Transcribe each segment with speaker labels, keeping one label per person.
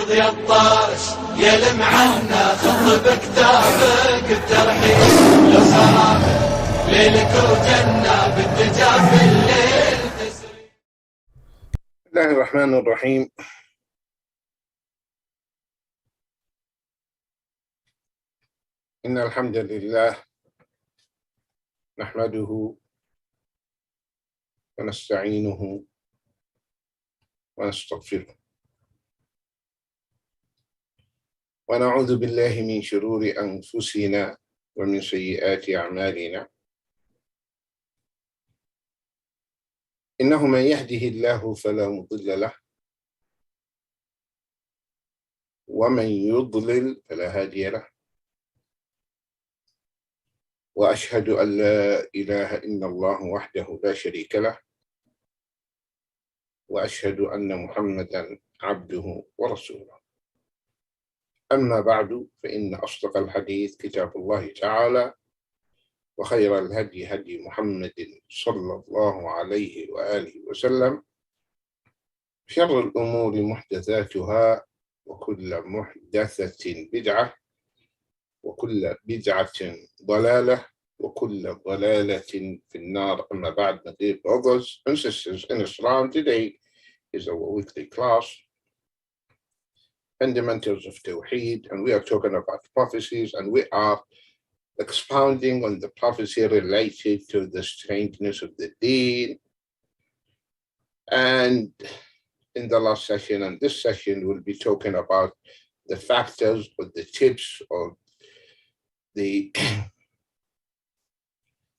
Speaker 1: حافظ يا الطاش يا المعنا خط بكتابك الترحيب لو سرابك ليلك وجنة بالدجا في الليل تسري.
Speaker 2: بسم الله الرحمن الرحيم. إن الحمد لله نحمده ونستعينه ونستغفره ونعوذ بالله من شرور أنفسنا ومن سيئات أعمالنا. إنه من يهده الله فلا مضل له ومن يضلل فلا هادي له، وأشهد أن لا إله إلا الله وحده لا شريك له، وأشهد أن محمدًا عبده ورسوله. أما بعد، فإن أصدق الحديث كتاب الله تعالى، وخير الهدي هدي محمد صلى الله عليه وآله وسلم، شر الأمور محدثاتها، وكل محدثة بدعة، وكل بدعة ضلالة، وكل ضلالة في النار. أما بعد, my dear brothers and sisters in Islam, today is our weekly class, Fundamentals of Tawheed, and we are talking about prophecies, and we are expounding on the prophecy related to the strangeness of the deen. And in the last session and this session, we'll be talking about the factors or the tips or the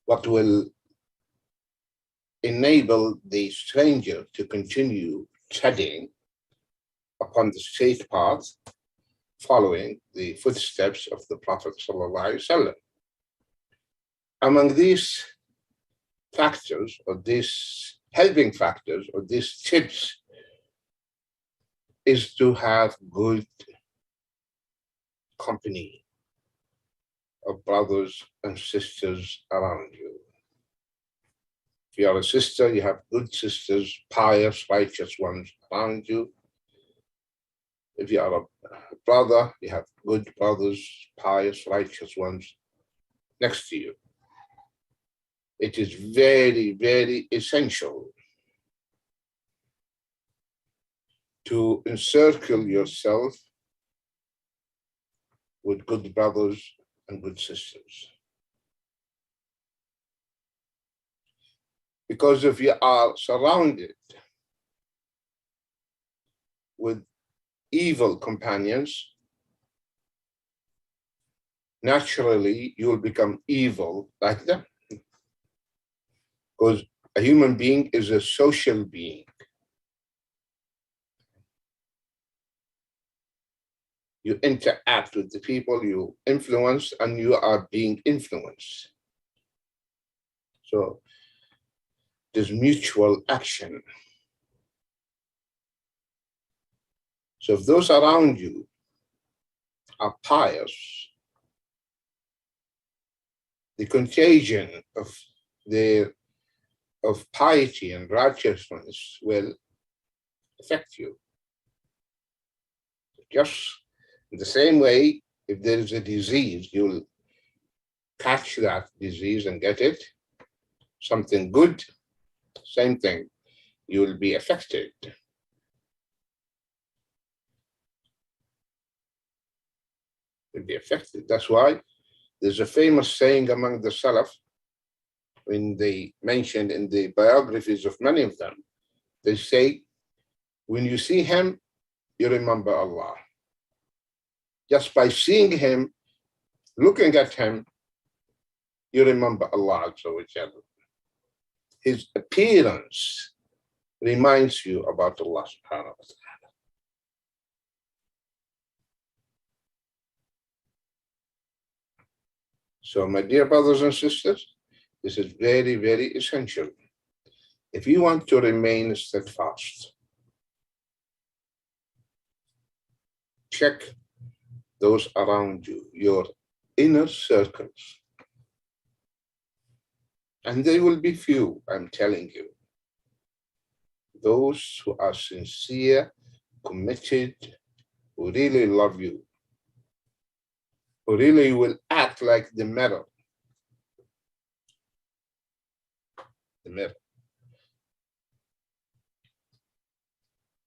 Speaker 2: what will enable the stranger to continue treading upon the straight path, following the footsteps of the Prophet ﷺ. Among these factors, or these helping factors, or these tips, is to have good company of brothers and sisters around you. If you are a sister, you have good sisters, pious, righteous ones around you. If you are a brother, you have good brothers, pious, righteous ones next to you. It is very, very essential to encircle yourself with good brothers and good sisters. Because if you are surrounded with evil companions, naturally you will become evil like them. Because a human being is a social being. You interact with the people you influence, and you are being influenced. So there's mutual action. So if those around you are pious, the contagion of piety and righteousness will affect you. Just in the same way, if there is a disease, you'll catch that disease and get it. Something good, same thing, you will be affected. You'll be affected. That's why there's a famous saying among the Salaf, when they mentioned in the biographies of many of them, they say, when you see him, you remember Allah. Just by seeing him, looking at him, you remember Allah Azza wa Jalla. His appearance reminds you about Allah subhanahu wa ta'ala. So my dear brothers and sisters, this is very, very essential. If you want to remain steadfast, check those around you, your inner circles. And they will be few, I'm telling you. Those who are sincere, committed, who really love you, who really will act like the mirror. The mirror.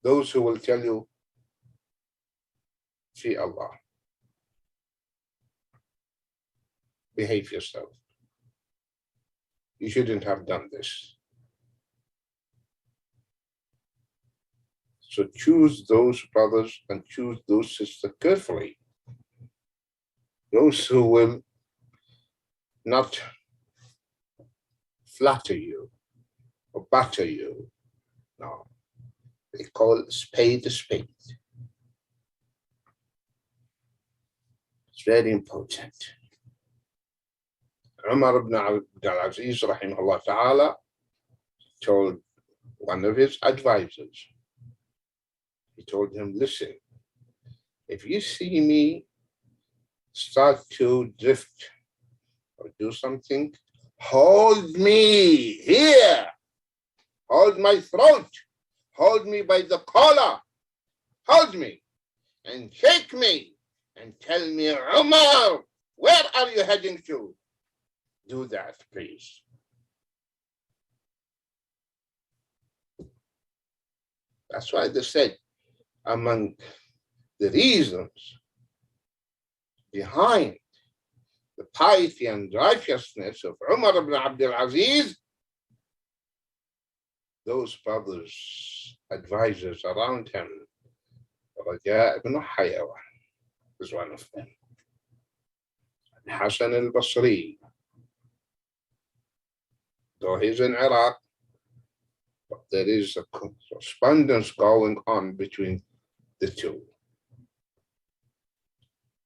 Speaker 2: Those who will tell you, see Allah, behave yourself. You shouldn't have done this. So choose those brothers and choose those sisters carefully. Those who will not flatter you or batter you. No, they call spade a spade. It's very important. Umar ibn Abdul Aziz, rahimahullah ta'ala, told one of his advisors, he told him, listen, if you see me start to drift or do something, hold me here, hold my throat, hold me by the collar, hold me and shake me and tell me, Umar, where are you heading to? Do that, please. That's why they said, among the reasons behind the piety and righteousness of Umar ibn Abdul Aziz, those brothers, advisors around him, Raja ibn Hayawan is one of them. Hassan al-Basri, though he's in Iraq, but there is a correspondence going on between the two.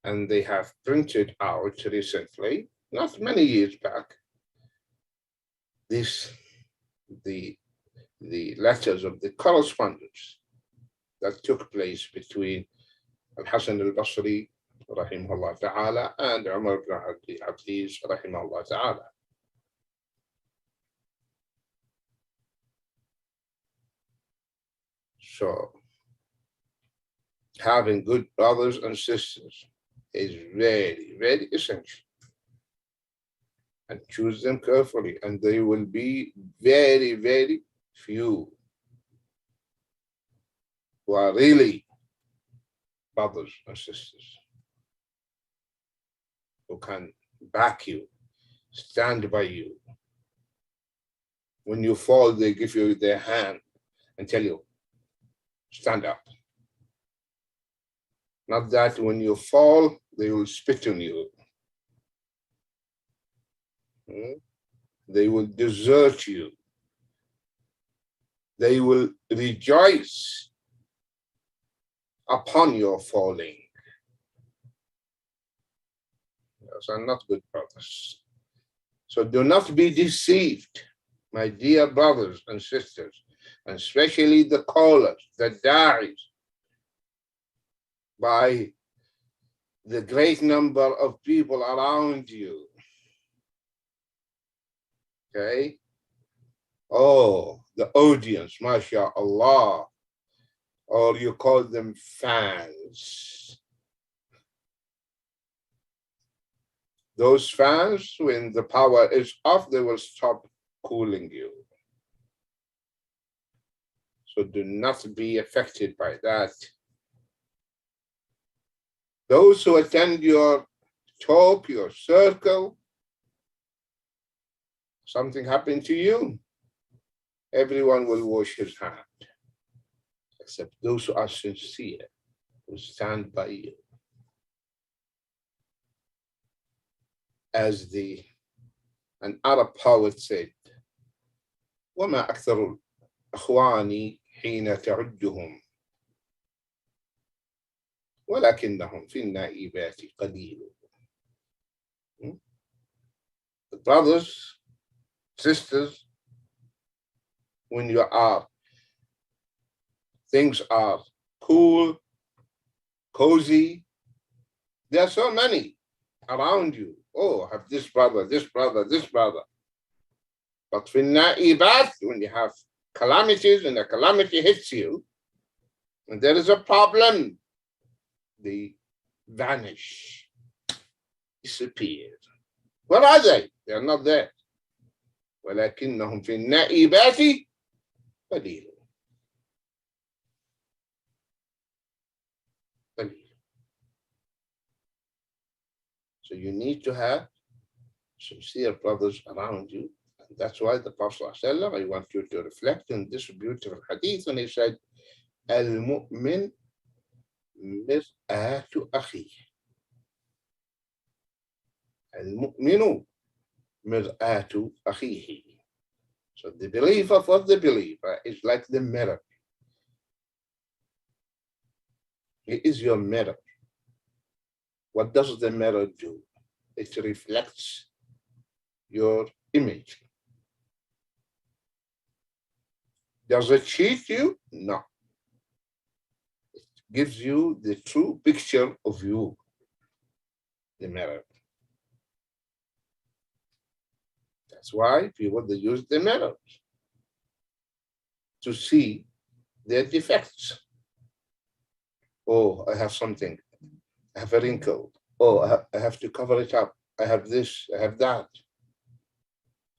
Speaker 2: And they have printed out recently, not many years back, the letters of the correspondence that took place between Al-Hasan al-Basri, rahimahullah ta'ala, and Umar ibn Abdul Aziz, rahimahullah ta'ala. So, having good brothers and sisters is very, very essential. And choose them carefully, and they will be very, very few who are really brothers and sisters, who can back you, stand by you. When you fall, they give you their hand and tell you, stand up. Not that when you fall, they will spit on you. They will desert you. They will rejoice upon your falling. Those are not good brothers. So do not be deceived, my dear brothers and sisters, and especially the callers, the da'is, by the great number of people around you. Okay? Oh, the audience, mashallah, or you call them fans. Those fans, when the power is off, they will stop cooling you. So do not be affected by that. Those who attend your talk, your circle, something happened to you, everyone will wash his hand, except those who are sincere, who stand by you. As an Arab poet said, وَمَا أَكْثَرُ الْأَخْوَانِ حِينَ تَعُدُّهُمْ وَلَكِنَّهُمْ فِي النَّائِبَاتِ قَلِيلٌ. The brothers, sisters, when things are cool, cozy, there are so many around you. Oh, I have this brother, this brother, this brother. But when you have calamities and a calamity hits you, and there is a problem, they vanish, disappear. Where are they? They are not there. ولكنهم في النائبات قليل. So you need to have sincere brothers around you. And that's why the Prophet ﷺ, I want you to reflect on this beautiful hadith when he said, Al-mu'min mir'atu akhi. Al-mu'minu mir'atu akhihi. So the believer for the believer is like the mirror. He is your mirror. What does the mirror do? It reflects your image. Does it cheat you? No. It gives you the true picture of you, the mirror. That's why people, they use the mirror to see their defects. Oh, I have something. I have a wrinkle. Oh, I have to cover it up. I have this, I have that.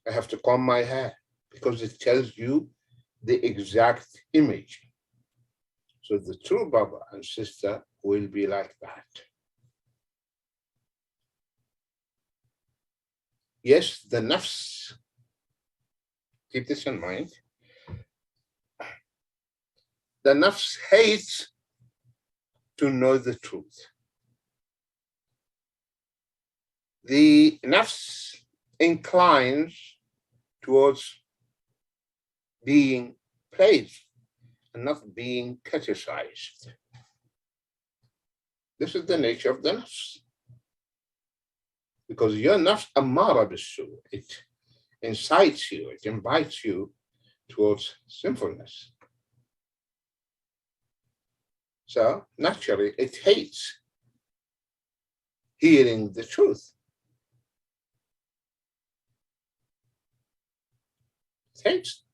Speaker 2: I have to comb my hair because it tells you the exact image. So the true brother and sister will be like that. Yes, the nafs, keep this in mind. The nafs hates to know the truth. The nafs inclines towards being praised and not being criticized. This is the nature of the nafs. Because your nafs ammara bisu, it incites you, it invites you towards sinfulness. So naturally, it hates hearing the truth. It hates.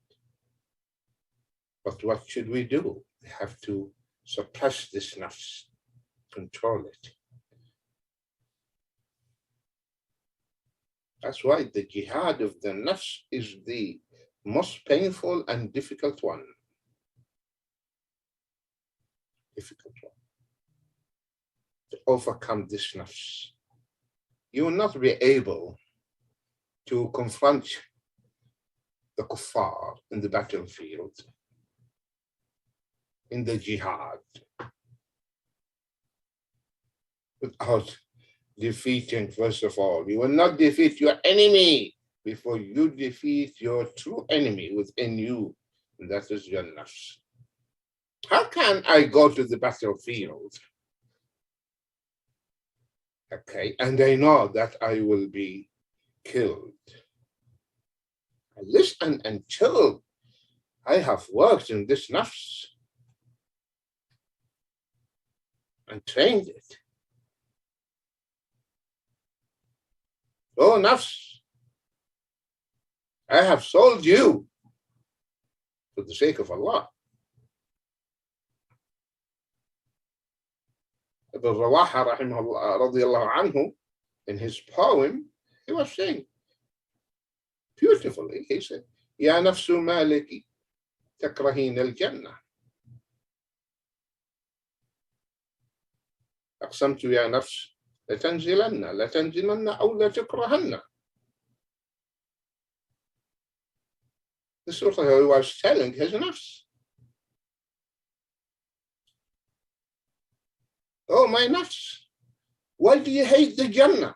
Speaker 2: But what should we do? We have to suppress this nafs, control it. That's why the jihad of the nafs is the most painful and difficult one. Difficult one. To overcome this nafs. You will not be able to confront the kuffar in the battlefield, in the jihad, without defeating, first of all. You will not defeat your enemy before you defeat your true enemy within you, and that is your nafs. How can I go to the battlefield, okay, and I know that I will be killed? Listen until I have worked in this nafs and trained it. Oh, nafs, I have sold you for the sake of Allah. Ibn Rawaha, rahimahullah, radiallahu anhu, in his poem, he was saying beautifully, he said, Ya nafsu maliki takrahin al-jannah. أقسمت يا نفس لتنزلن أو لتكرهن. This is what he was telling his nafs. Oh, my nafs, why do you hate the Jannah?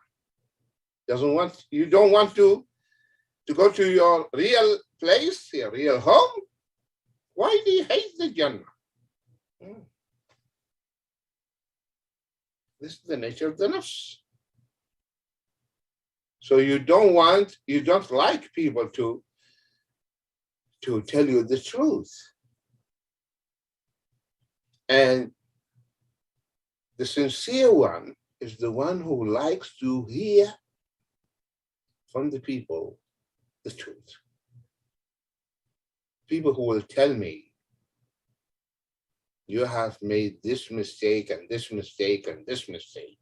Speaker 2: You don't want to go to your real place, your real home? Why do you hate the Jannah? This is the nature of the nafs. So you don't like people to tell you the truth. And the sincere one is the one who likes to hear from the people the truth. People who will tell me you have made this mistake and this mistake and this mistake.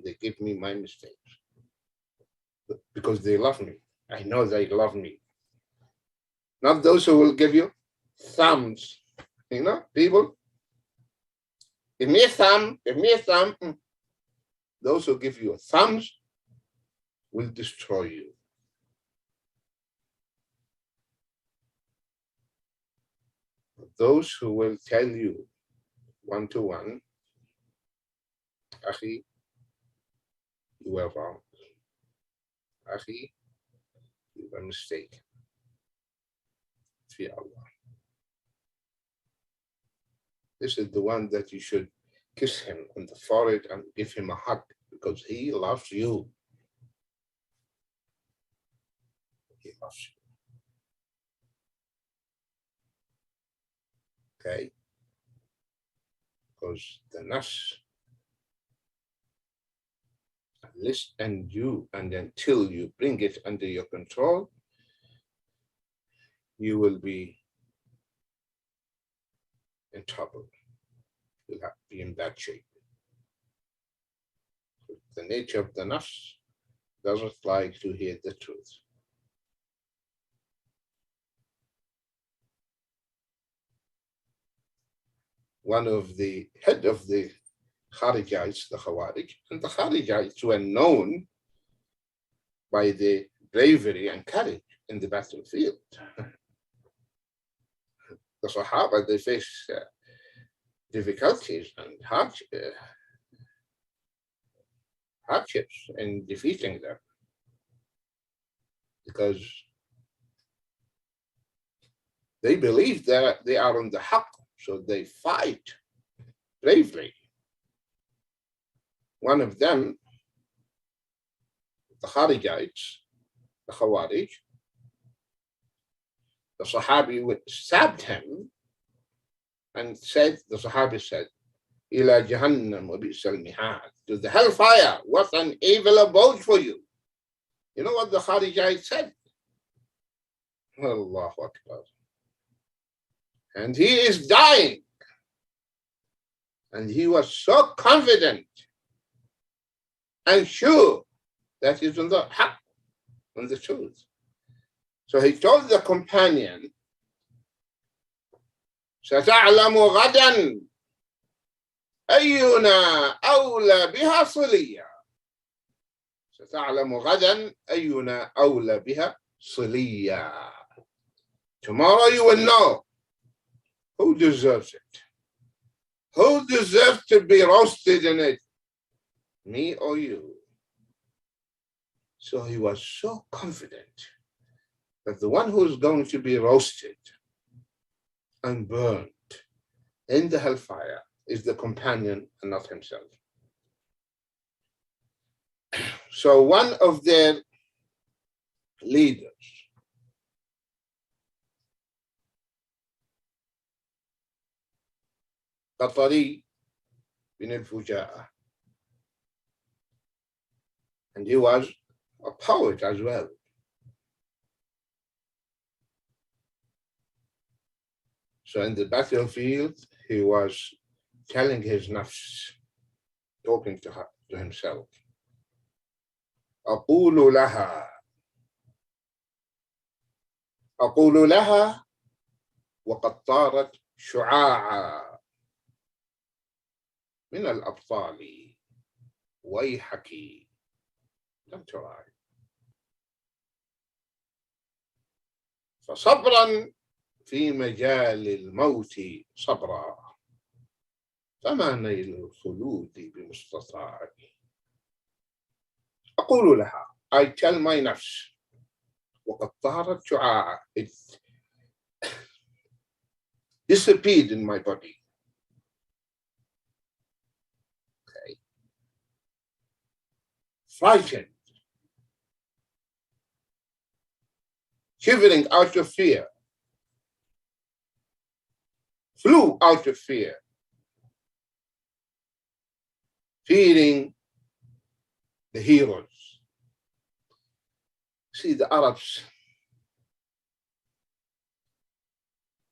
Speaker 2: They give me my mistakes because they love me. I know they love me. Not those who will give you thumbs. You know, people, give me a thumb, give me a thumb. Those who give you a thumbs will destroy you. Those who will tell you one-to-one, Akhi, you were wrong. Akhi, you were mistaken. Fear Allah. This is the one that you should kiss him on the forehead and give him a hug because he loves you. He loves you. Okay? Because the nafs, and until you bring it under your control, you will be in trouble. You'll have to be in bad shape. The nature of the nafs doesn't like to hear the truth. One of the head of the Kharijites, the Khawarij, and the Kharijites were known by the bravery and courage in the battlefield. The Sahaba, they faced difficulties and hardships in defeating them because they believe that they are on the haqq, so they fight bravely. One of them, the Kharijites, the Khawarij, the Sahabi stabbed him and said, the Sahabi said, Ila Jahannam wa bi'sal mihad, to the hellfire, what an evil abode for you. You know what the Kharijite said? Allahu Akbar. And he is dying. And he was so confident and sure that he's on the haqq, on the truth. So he told the companion, سَتَعْلَمُ غَدًا أَيُّنَا أَوْلَى بِهَا صِلِيًّا. سَتَعْلَمُ غَدًا أَيُّنَا أَوْلَى بِهَا صِلِيًّا. Tomorrow you will know who deserves it. Who deserves to be roasted in it? Me or you? So he was so confident that the one who is going to be roasted and burned in the hellfire is the companion and not himself. So one of their leaders, Qatari bin al-Fuja'a, and he was a poet as well. So in the battlefield, he was telling his nafs, talking to himself. أقول لها وقد طارت شعاعا من الأبطال ويحك لم تراي فصبرا في مجال الموت صبرا فما نيل الخلود بمستطاع. أقول لها, I tell my nafs, وقد طارت شعاعا, it disappeared in my body. Okay. Frightened, shivering out of fear, flew out of fear, fearing the heroes. See, the Arabs,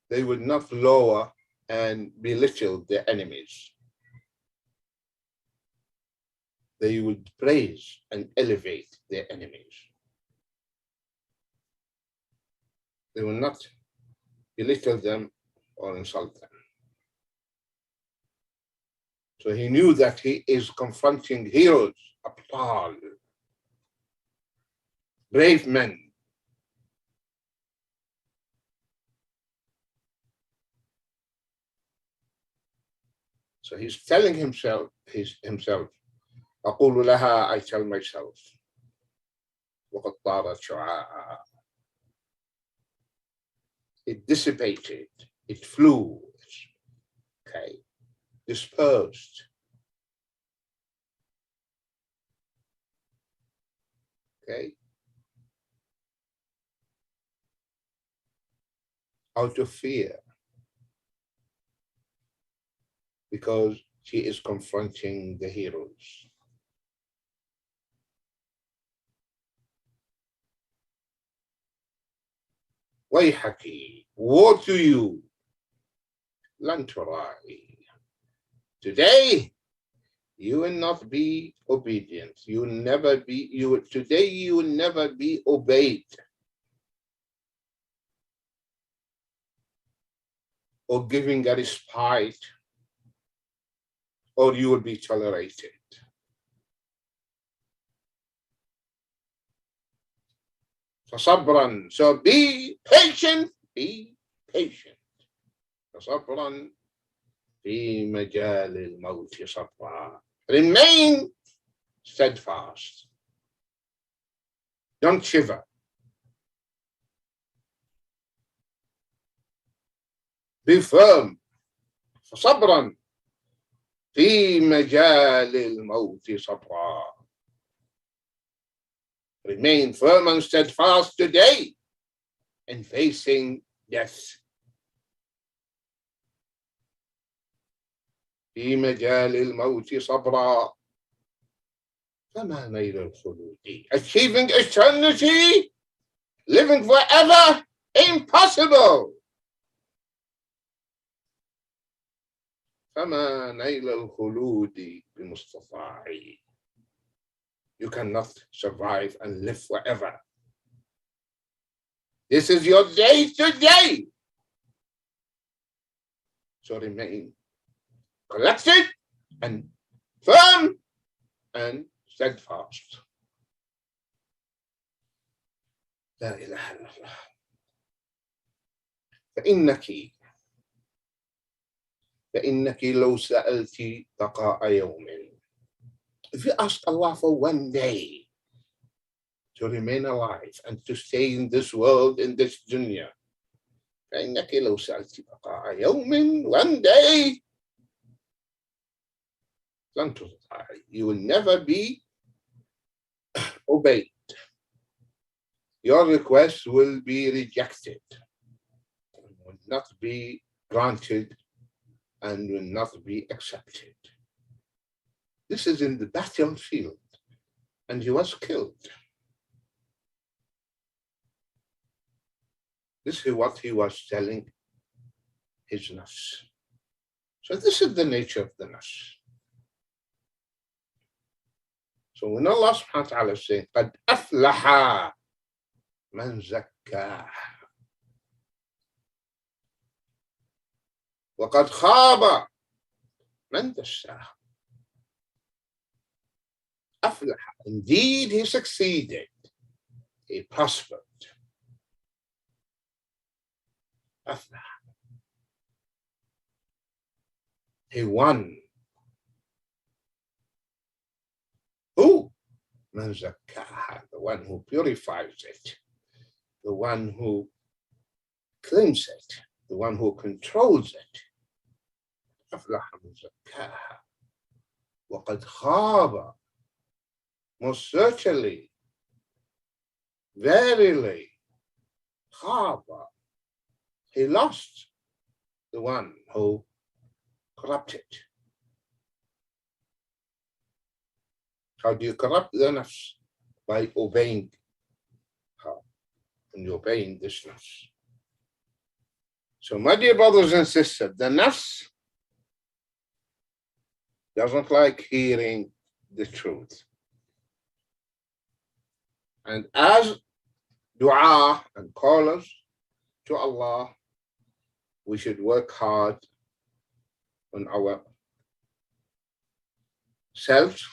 Speaker 2: they would not lower and belittle their enemies. They would praise and elevate their enemies. They will not belittle them or insult them. So he knew that he is confronting heroes, abtal, brave men. So he's telling himself, أقول لها, I tell myself, وقد طارت شعاعها. It dissipated, it flew, okay, dispersed. Okay, out of fear, because she is confronting the heroes. ويحكي, woe to you, لن تراعي. Today, you will not be obedient. You will never be, today you will never be obeyed or giving a respite, or you will be tolerated. فصبرا, so be patient, be patient. فصبرا في مجال الموت صبرا. Remain steadfast. Don't shiver. Be firm. فصبرا في مجال الموت صبرا. Remain firm and steadfast today in facing death. في مجال الموت صبرا فما نيل الخلود. Achieving eternity, living forever, impossible. فما نيل الخلود بمستطاع. You cannot survive and live forever. This is your day today. So remain collected and firm and steadfast. لا إله إلا الله. فإنك لو سألت بقاء يوم. If you ask Allah for one day to remain alive and to stay in this world, in this dunya, فإنك لو سألت بقاء يوم, one day, لن تطاع. You will never be obeyed. Your request will be rejected, will not be granted, and will not be accepted. This is in the battlefield, and he was killed. This is what he was telling his nafs. So this is the nature of the nafs. So when Allah subhanahu wa ta'ala is saying, قَدْ أَفْلَحَ مَنْ زَكَّاهَا وَقَدْ خَابَ مَنْ دَسَّاهَا. أفلح, indeed he succeeded, he prospered. أفلح, he won. Who? من زكاها, the one who purifies it, the one who cleans it, the one who controls it. أفلح من زكاها وقد خاب, most certainly, verily, khaba, he lost, the one who corrupted. How do you corrupt the nafs? By obeying her and obeying this nafs. So, my dear brothers and sisters, the nafs doesn't like hearing the truth. And as dua and callers to Allah, we should work hard on our selves,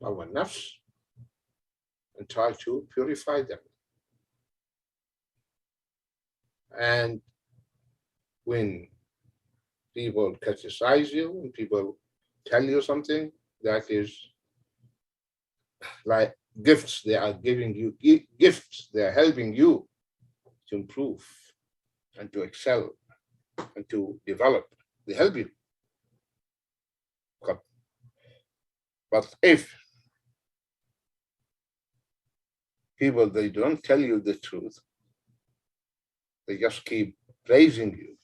Speaker 2: our nafs, and try to purify them. And when people criticize you, when people tell you something that is like gifts, they are giving you gifts, they are helping you to improve and to excel and to develop. They help you. But if people, they don't tell you the truth, they just keep praising you,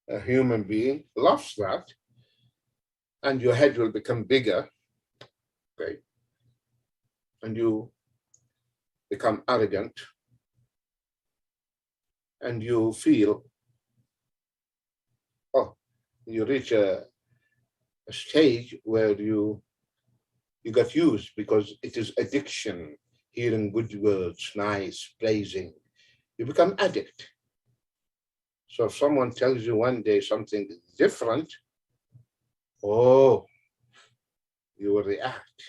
Speaker 2: a human being loves that, and your head will become bigger, okay? And you become arrogant, and you feel, oh, you reach a stage where you got used, because it is addiction, hearing good words, nice, praising. You become addict. So if someone tells you one day something different, oh, you will react.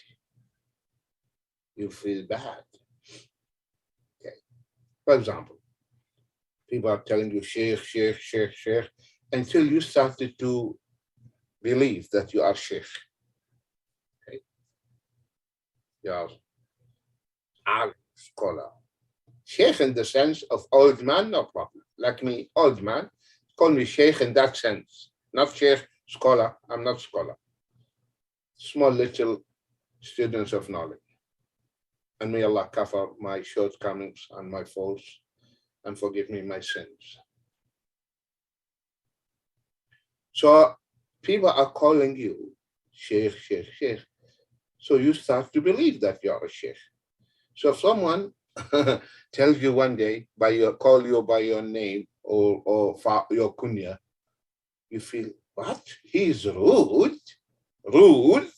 Speaker 2: You feel bad. Okay. For example, people are telling you, Sheikh, Sheikh, Sheikh, Sheikh, until you started to believe that you are Sheikh. Okay. You are alim, scholar. Sheikh in the sense of old man, no problem. Like me, old man, call me Sheikh in that sense. Not Sheikh, scholar. I'm not scholar. Small little students of knowledge. And may Allah cover my shortcomings and my faults and forgive me my sins. So people are calling you Sheikh, Sheikh, Sheikh. So you start to believe that you are a Sheikh. So if someone tells you one day, call you by your name or your kunya, you feel, what? He's rude? Rude?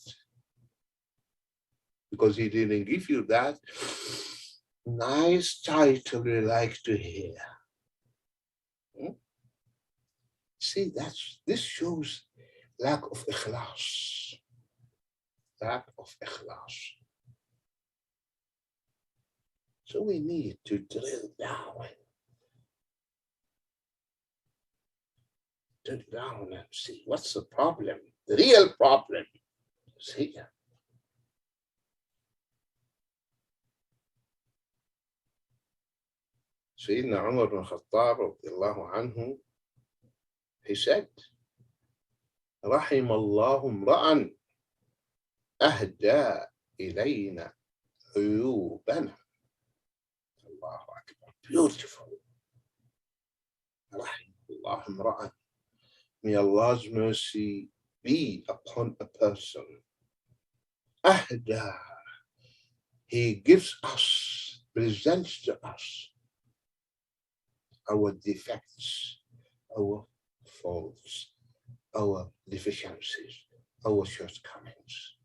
Speaker 2: Because he didn't give you that nice title we like to hear. See, this shows lack of ikhlas. Lack of ikhlas. So we need to drill down and see what's the problem, the real problem. See, Sayyidina Umar ibn Khattab radiallahu anhu, he said, رحم الله امرأ أهدى إلينا عيوبنا. Allahu Akbar. Beautiful. رحم الله امرأ. May Allah's mercy be upon a person. أهدى. He gives us, presents to us our defects, our faults, our deficiencies, our shortcomings.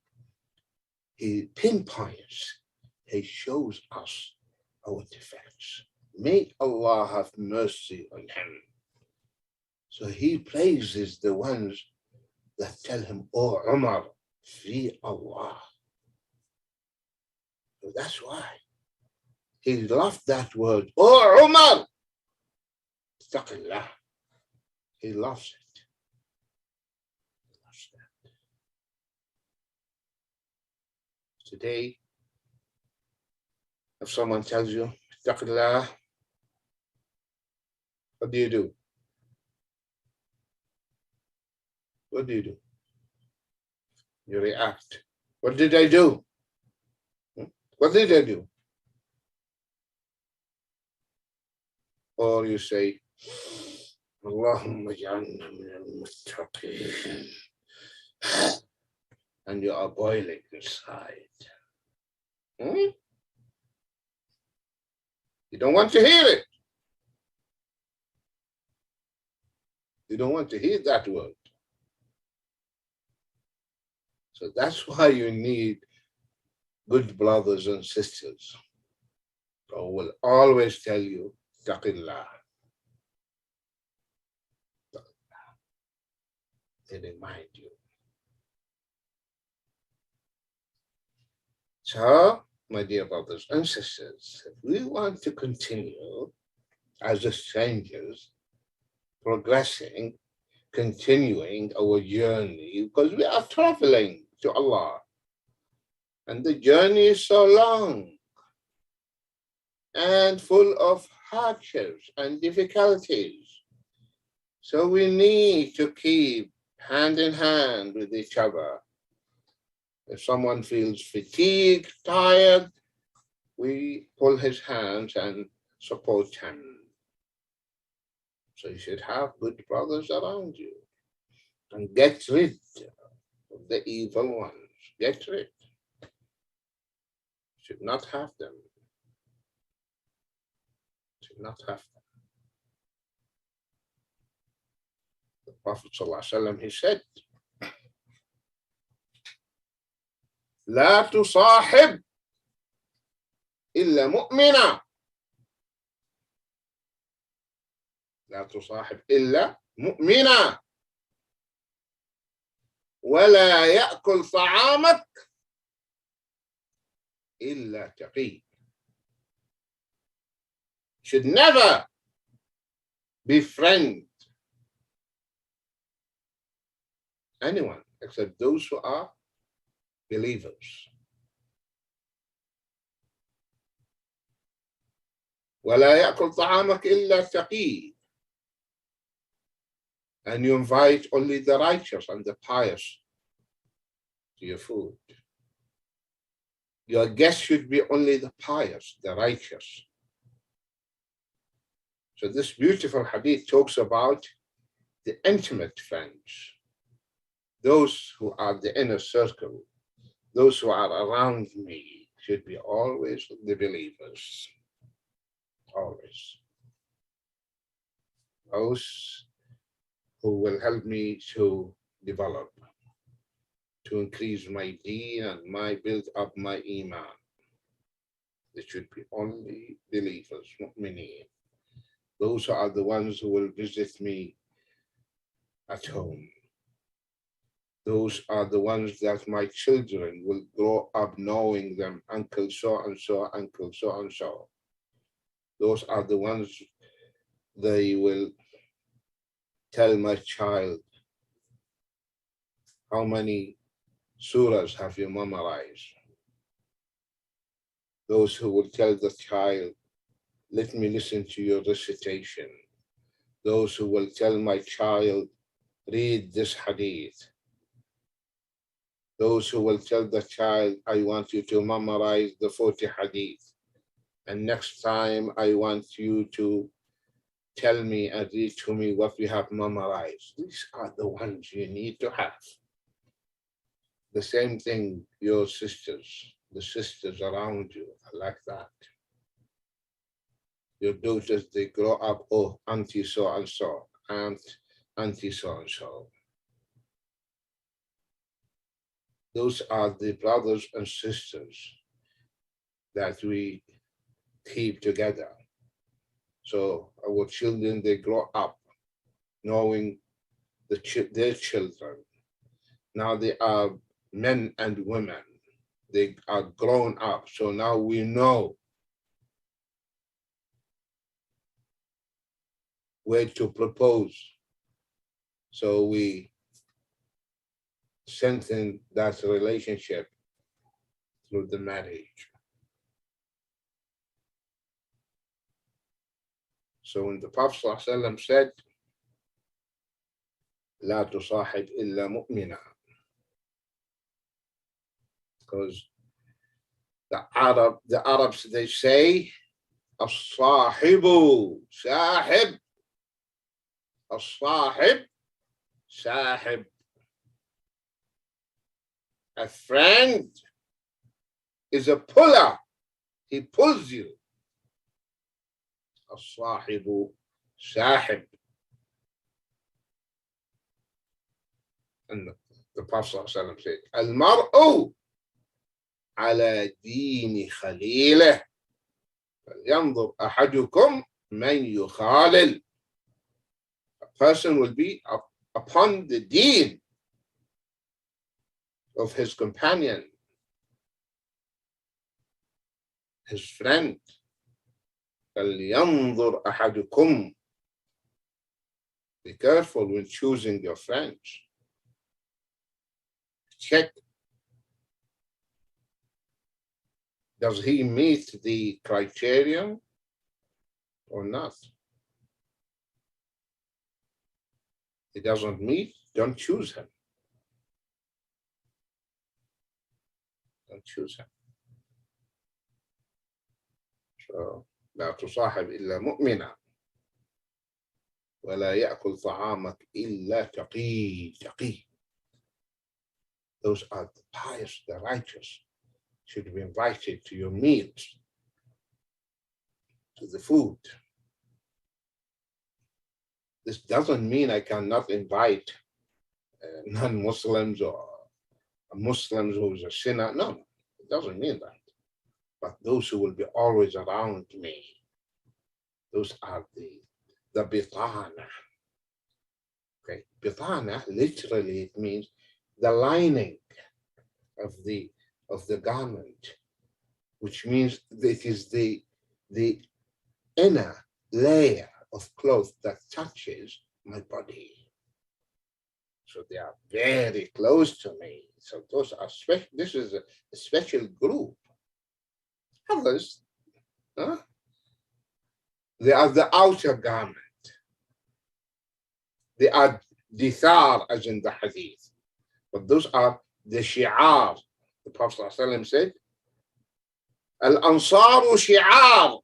Speaker 2: He pinpoints, he shows us our defects. May Allah have mercy on him. So he praises the ones that tell him, oh Umar, fear Allah. So that's why he loved that word, oh Umar, taqillah. He loves it. He loves that. Today, if someone tells you, taqillah, what do you do? What do you do? You react. What did I do? What did I do? Or you say, Allahumma ja'alna min al-muttaqin. And you are boiling inside. You don't want to hear it. You don't want to hear that word. So that's why you need good brothers and sisters who will always tell you, Taqillah. They remind you. So, my dear brothers and sisters, if we want to continue as strangers, progressing, continuing our journey, because we are traveling to Allah, and the journey is so long and full of hardships and difficulties. So we need to keep hand in hand with each other. If someone feels fatigued, tired, we pull his hands and support him. So you should have good brothers around you and get rid of the evil ones. Get rid. Should not have them. Should not have them. The Prophet ﷺ, he said, لا تصاحب إلا مؤمنا. لا تصاحب إلا مؤمنا ولا يأكل طعامك إلا تقي. Should never befriend anyone except those who are believers. ولا يأكل طعامك إلا تقي. And you invite only the righteous and the pious to your food. Your guests should be only the pious, the righteous. So this beautiful hadith talks about the intimate friends, those who are the inner circle, those who are around me should be always the believers, always. Those who will help me to develop, to increase my deen and build up my iman. They should be only believers, mu'mineen. Those are the ones who will visit me at home. Those are the ones that my children will grow up knowing them, uncle so and so, uncle so and so. Those are the ones they will tell my child, how many surahs have you memorized? Those who will tell the child, let me listen to your recitation. Those who will tell my child, read this hadith. Those who will tell the child, I want you to memorize the 40 hadith. And next time I want you to tell me and read to me what we have memorized. These are the ones you need to have. The same thing, your sisters, the sisters around you are like that. Your daughters, they grow up, oh, auntie so and so, auntie so and so. Those are the brothers and sisters that we keep together. So our children, they grow up knowing their children. Now they are men and women. They are grown up. So now we know where to propose. So we strengthen that relationship through the marriage. So when the Prophet ﷺ said, لا تصاحب إلا مؤمنا, because the Arabs, they say, الصاحب ساحب, الصاحب ساحب. A friend is a puller. He pulls you. الصاحب ساحب. And the Prophet said, المرء على دين خليله فلينظر أحدكم من يخالل. A person will be upon the deen of his companion, his friend. فلينظر أحدكم. Be careful when choosing your friends. Check, does he meet the criterion or not? He doesn't meet, don't choose him. Don't choose him. So, لا تصاحب إلا مؤمنا ولا يأكل طعامك إلا تقي. Those are the pious, the righteous, should be invited to your meals, to the food. This doesn't mean I cannot invite non-Muslims or Muslims who's a sinner. No, it doesn't mean that. But those who will be always around me, those are the bitana. Okay, bitana literally it means the lining of the garment, which means it is the inner layer of cloth that touches my body. So they are very close to me. So those are special. This is a special group. Others, they are the outer garment. They are dithar, as in the hadith. But those are the shi'ar. The Prophet ﷺ said, Al-Ansaru shi'ar.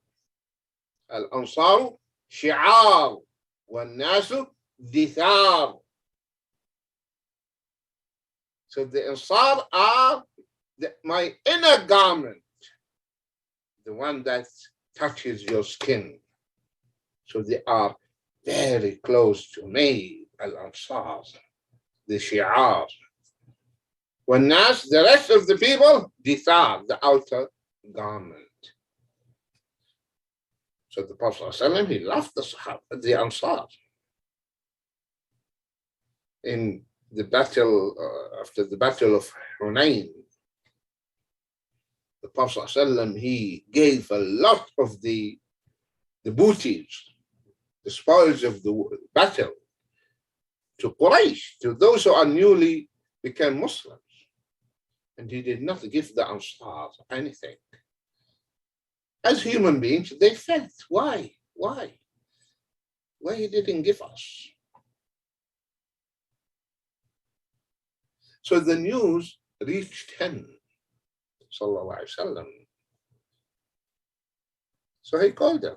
Speaker 2: Al-Ansaru shi'ar. Wal-Nasu dithar. So the Ansar are my inner garment, the one that touches your skin. So they are very close to me, Al-Ansar, the shi'ar. Wal-Nas, the rest of the people, dithar, the outer garment. So the Prophet ﷺ, he loved the Sahaba, the Ansar. In the battle, after the battle of Hunayn, the Prophet ﷺ, he gave a lot of the booties, the spoils of the battle, to Quraysh, to those who are newly became Muslims. And he did not give the Ansar anything. As human beings, they felt, why? Why he didn't give us? So the news reached him, sallallahu alaihi wasallam. So he called them.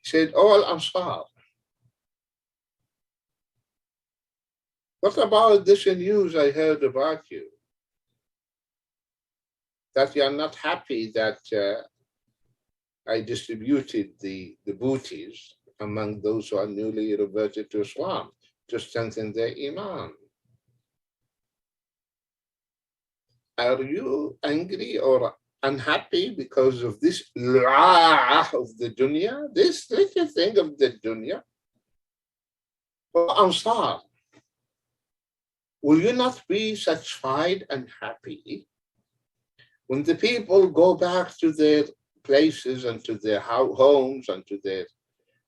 Speaker 2: He said, "Oh, Al-Ansar, what about this news I heard about you? That you are not happy that I distributed the booties among those who are newly reverted to Islam to strengthen their iman. Are you angry or unhappy because of this lu'ah of the dunya, this little thing of the dunya? For Ansar, will you not be satisfied and happy when the people go back to their places and to their homes and to their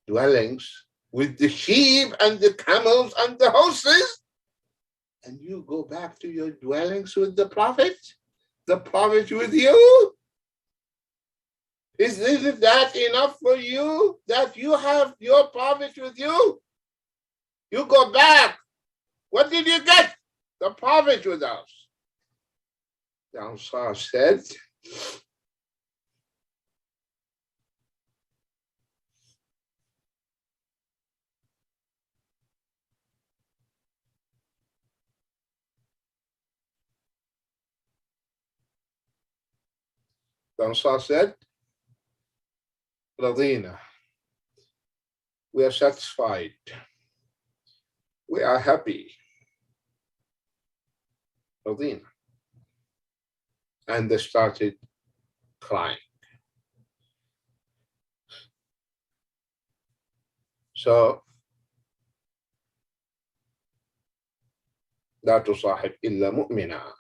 Speaker 2: dwellings with the sheep and the camels and the horses, and you go back to your dwellings with the Prophet with you? Isn't that enough for you, that you have your Prophet with you? You go back. What did you get? The Prophet with us. The Ansar said, رضينا. We are satisfied. We are happy. رضينا. And they started crying. So, لا تصاحب إلا مؤمنا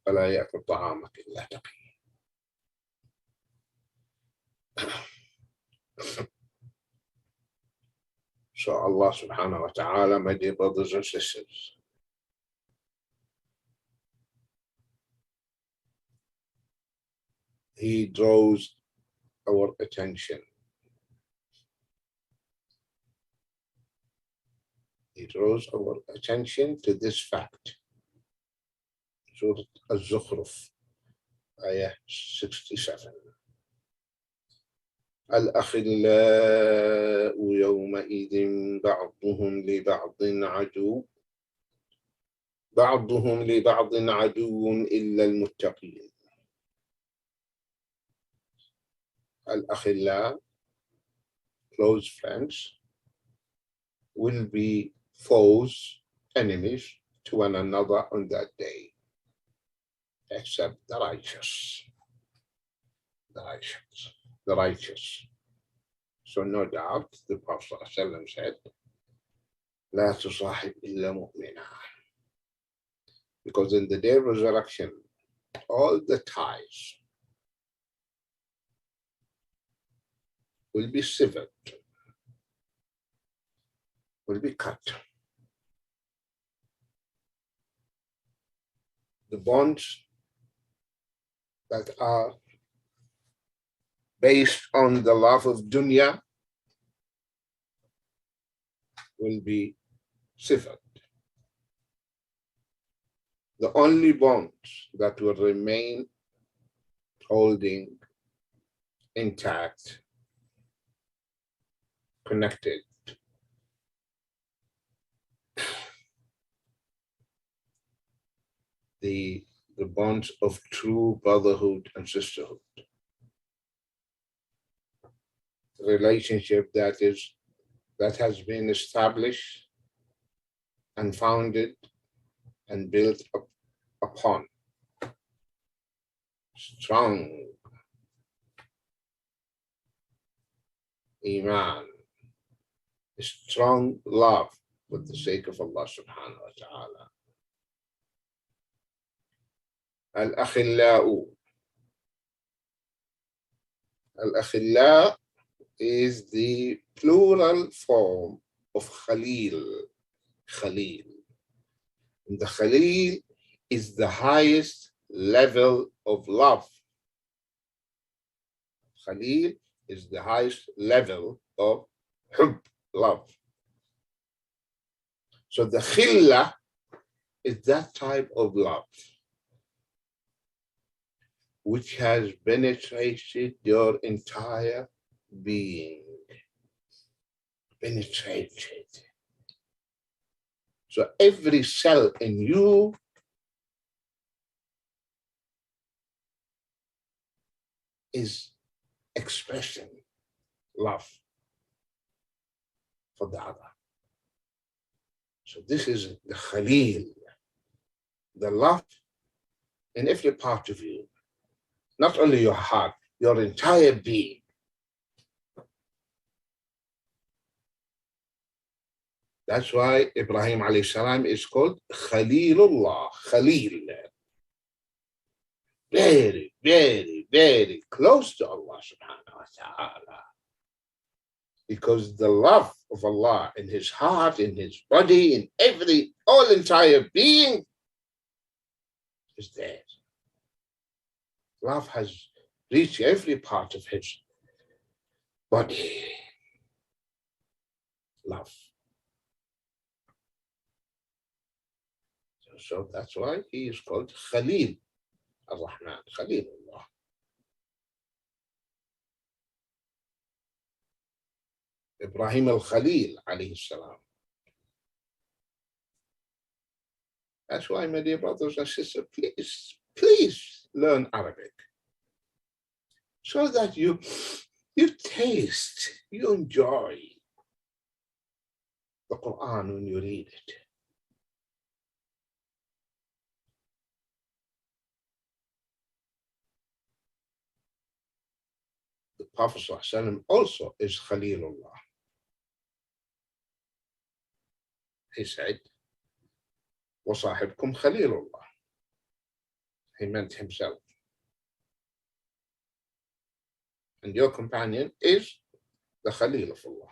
Speaker 2: ولا يأكل طعامك إلا تقي. So Allah subhanahu wa ta'ala, my dear brothers and sisters, He draws our attention. He draws our attention to this fact. Surah Al-Zukhruf, ayah 67. الأخلاء يومئذ بعضهم لبعض عدو إلا المتقين. الأخلاء, close friends, will be foes, enemies to one another on that day, except the righteous. The righteous. So no doubt the Prophet ﷺ said, لا تصاحب إلا مؤمنا. Because in the day of resurrection, all the ties will be severed, will be cut. The bonds that are based on the love of dunya will be severed. The only bonds that will remain holding intact, connected, the bonds of true brotherhood and sisterhood. Relationship that has been established and founded and built upon strong iman, strong love for the sake of Allah subhanahu wa ta'ala. Al-akhilla is the plural form of Khalil. And the Khalil is the highest level of love. Khalil is the highest level of hub, love. So the khilla is that type of love which has penetrated your entire being. Penetrated. So every cell in you is expressing love for the other. So this is the Khalil, the love in every part of you, not only your heart, your entire being. That's why Ibrahim alayhi salam is called Khalilullah, Khalil. Very, very, very close to Allah subhanahu wa ta'ala. Because the love of Allah in his heart, in his body, in all entire being is there. Love has reached every part of his body. Love. So that's why he is called Khalil al-Rahman, Khalilullah. Ibrahim al-Khalil alayhi salam. That's why, my dear brothers and sisters, please learn Arabic so that you You taste, you enjoy the Quran when you read it. The Prophet ﷺ also is Khalilullah. He said, وَصَاحِبْكُمْ Khalilullah. He meant himself. And your companion is the Khalil of Allah.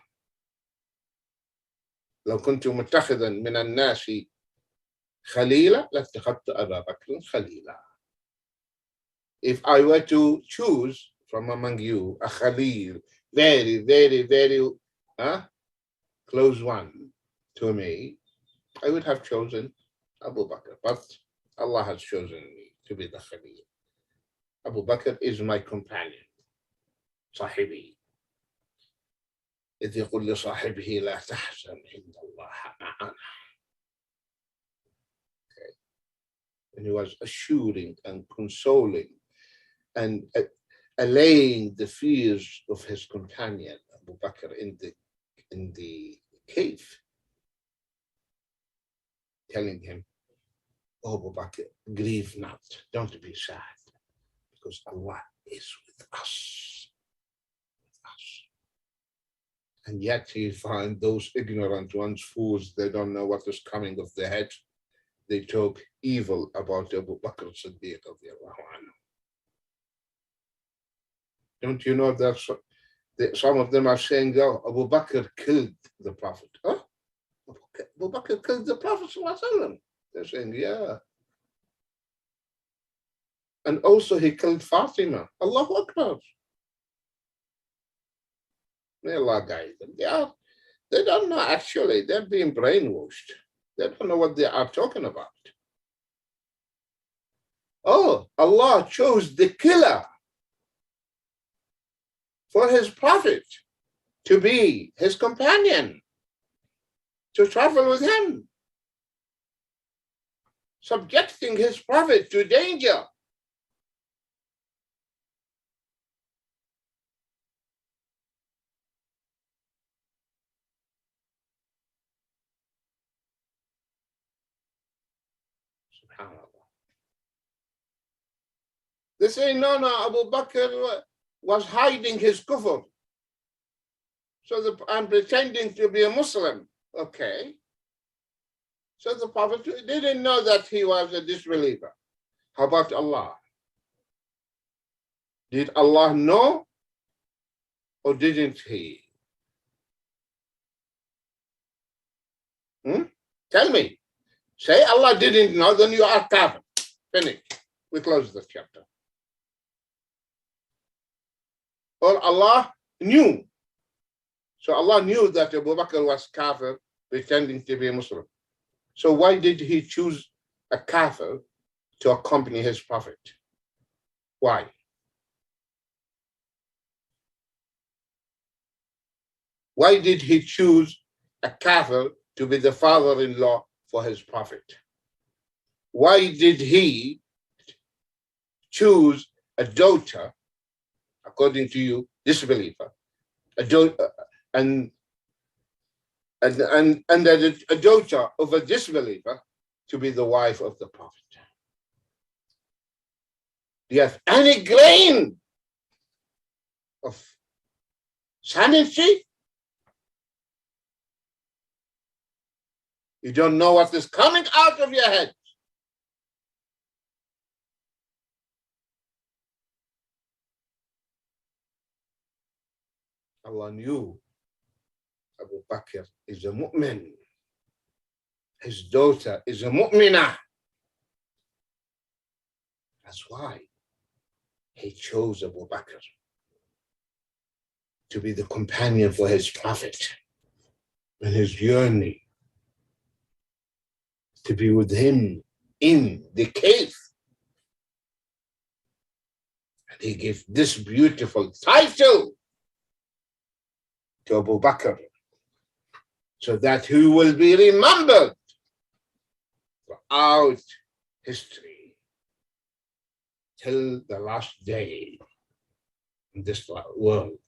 Speaker 2: لو كنت متخذا من الناس خليلا لاتخذت أبا بكر خليلا. If I were to choose from among you a Khalil, very, very, very close one to me, I would have chosen Abu Bakr. But Allah has chosen me to be the Khalil. Abu Bakr is my companion, صاحبي. إذ يقول لصاحبه لا تحزن إن الله معنا. Okay. And he was assuring and consoling and allaying the fears of his companion Abu Bakr in the cave, telling him, "Oh, Abu Bakr, grieve not, don't be sad, because Allah is with us." And yet he found those ignorant ones, fools, they don't know what is coming of their head. They talk evil about Abu Bakr Siddiq. Don't you know that some of them are saying, "Oh, Abu Bakr killed the Prophet." Huh? Abu Bakr killed the Prophet. They're saying, yeah. And also he killed Fatima. Allahu Akbar. May Allah guide them. They don't know actually. They're being brainwashed. They don't know what they are talking about. Oh, Allah chose the killer for his prophet to be his companion, to travel with him, subjecting his prophet to danger. They say, no, Abu Bakr was hiding his kufr. So I'm pretending to be a Muslim. Okay. So the Prophet didn't know that he was a disbeliever. How about Allah? Did Allah know or didn't he? Tell me. Say Allah didn't know, then you are kafir. Finish. We close the chapter. Or Allah knew. So Allah knew that Abu Bakr was kafir, pretending to be a Muslim. So why did he choose a kafir to accompany his prophet? Why? Why did he choose a kafir to be the father-in-law for his prophet? Why did he choose a daughter, according to you, disbeliever, a daughter a daughter of a disbeliever to be the wife of the prophet? Do you have any grain of sanity? You don't know what is coming out of your head. Allah knew Abu Bakr is a mu'min. His daughter is a mu'minah. That's why he chose Abu Bakr to be the companion for his prophet in his journey, to be with him in the cave. And he gave this beautiful title to Abu Bakr, so that he will be remembered throughout history till the last day in this world.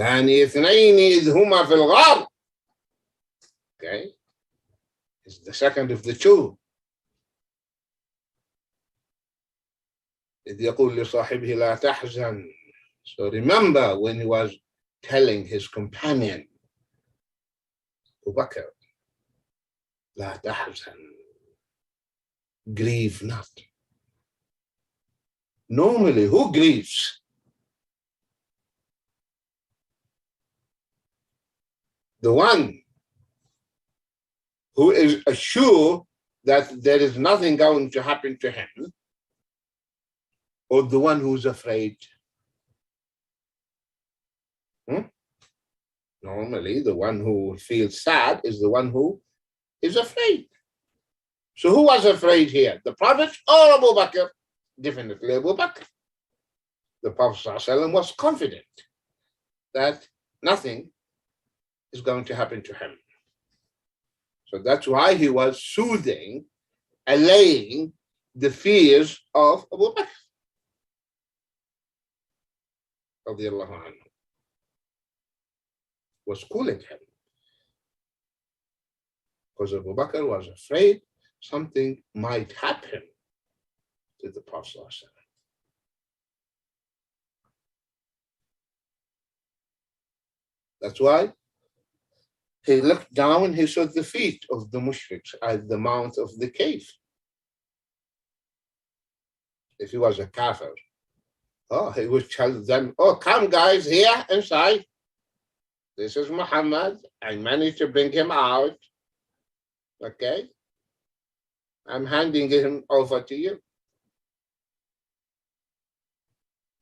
Speaker 2: ثاني اثنين إذ هما في الغار. Okay, it's the second of the two. إذ يقول لصاحبه لا تحزن. So remember when he was telling his companion Abu Bakr, لا تحزن, grieve not. Normally, who grieves? The one who is assured that there is nothing going to happen to him, or the one who's afraid? Normally, the one who feels sad is the one who is afraid. So who was afraid here? The Prophet or Abu Bakr? Definitely Abu Bakr. The Prophet ﷺ was confident that nothing is going to happen to him. So that's why he was soothing, allaying the fears of Abu Bakr. Radiallahu anhu. Was cooling him. Because Abu Bakr was afraid something might happen to the Prophet ﷺ. That's why he looked down, he saw the feet of the mushriks at the mouth of the cave. If he was a kafir, he would tell them, come guys, here inside. This is Muhammad. I managed to bring him out. Okay? I'm handing him over to you.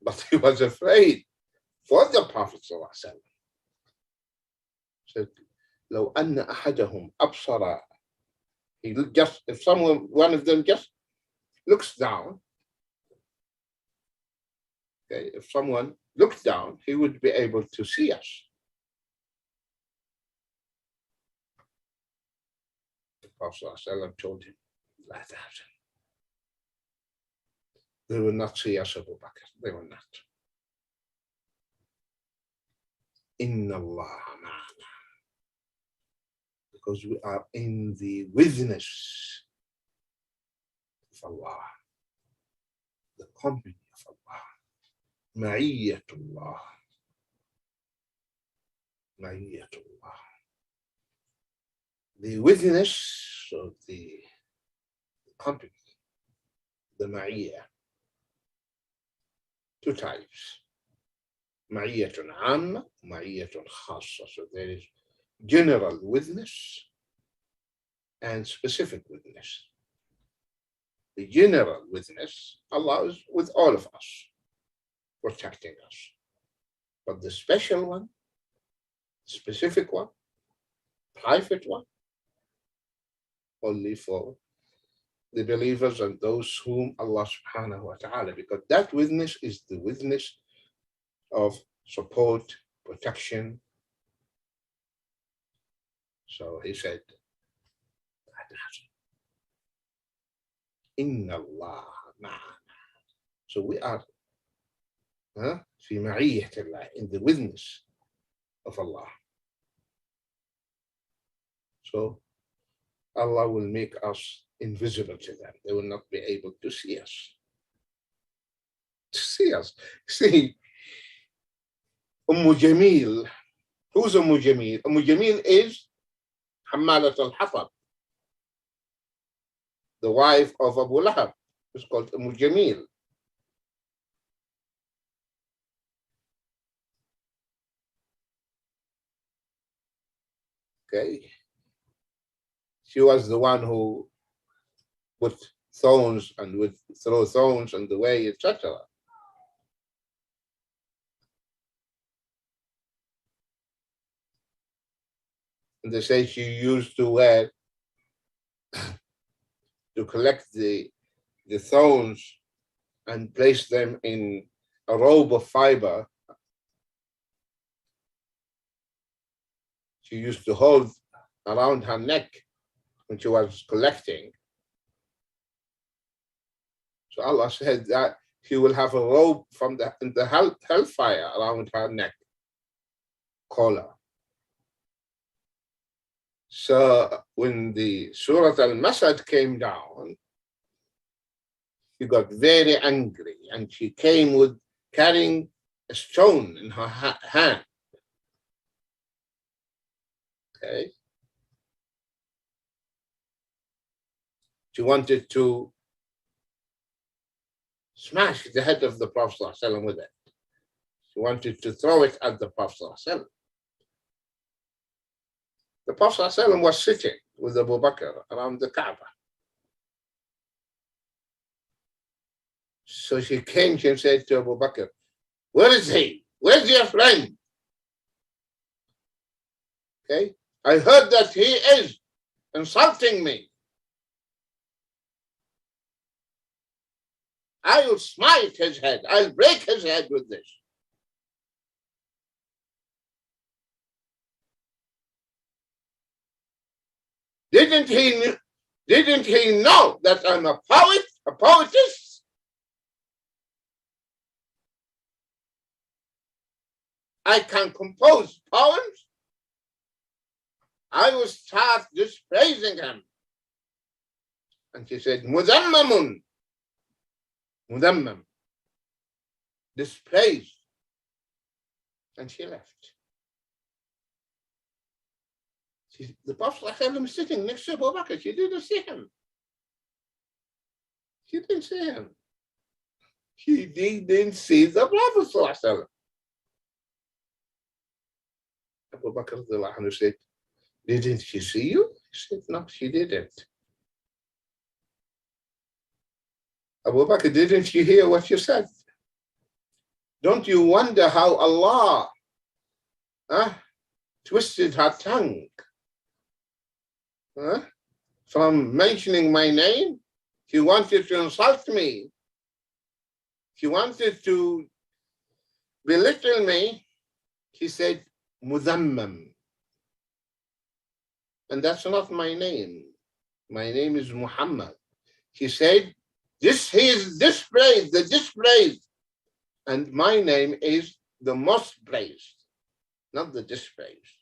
Speaker 2: But he was afraid for the Prophet ﷺ. Said, لو أن أحدهم أبصر. If one of them just looks down, okay, if someone looks down, he would be able to see us. The Prophet ﷺ told him, لا تحزن. They will not see us, Abu Bakr. They will not. Inna Allah ma'ana. Because we are in the witness of Allah, the company of Allah. Ma'iyyatullah. Ma'iyyatullah. The witness of the company, the ma'iyyah. Two types. Ma'iyyatun amma, ma'iyyatun khassa. So there is general witness and specific witness. The general witness, Allah is with all of us, protecting us. But the special one, specific one, private one, only for the believers and those whom Allah subhanahu wa ta'ala, because that witness is the witness of support, protection. So he said, Inna Allah ma'ana. So we are في معية الله, in the witness of Allah. So Allah will make us invisible to them. They will not be able to see us. See, Jamil. Who's Jamil? Jamil is Hammalat al-Hatab, the wife of Abu Lahab. It's called Jamil. Okay. She was the one who put thorns and would throw thorns on the way, etc. And they say she used to wear, to collect the thorns and place them in a robe of fiber. She used to hold around her neck when she was collecting. So Allah said that she will have a robe from the hellfire around her neck. caller. So when the Surah Al-Masad came down, she got very angry and she came with carrying a stone in her hand. Okay. She wanted to smash the head of the Prophet ﷺ with it. She wanted to throw it at the Prophet ﷺ. The Prophet ﷺ was sitting with Abu Bakr around the Kaaba. So she came and said to Abu Bakr, "Where is he? Where's your friend? Okay, I heard that he is insulting me. I will smite his head. I'll break his head with this." Didn't he know that I'm a poet, a poetess? I can compose poems. I will start just praising him. And she said, "Mudammamun." Mudammam. Dispraised. And she left. The Prophet was sitting next to Abu Bakr. She didn't see him. She didn't see him. She didn't see the Prophet. Abu Bakr said, "Didn't she see you?" He said, "No, she didn't." Abu Bakr, "Didn't you hear what you said? Don't you wonder how Allah twisted her tongue from mentioning my name? She wanted to insult me. She wanted to belittle me." She said, "Mudammam." And that's not my name. My name is Muhammad. She said, he is dispraised, the dispraised. And my name is the most praised, not the dispraised.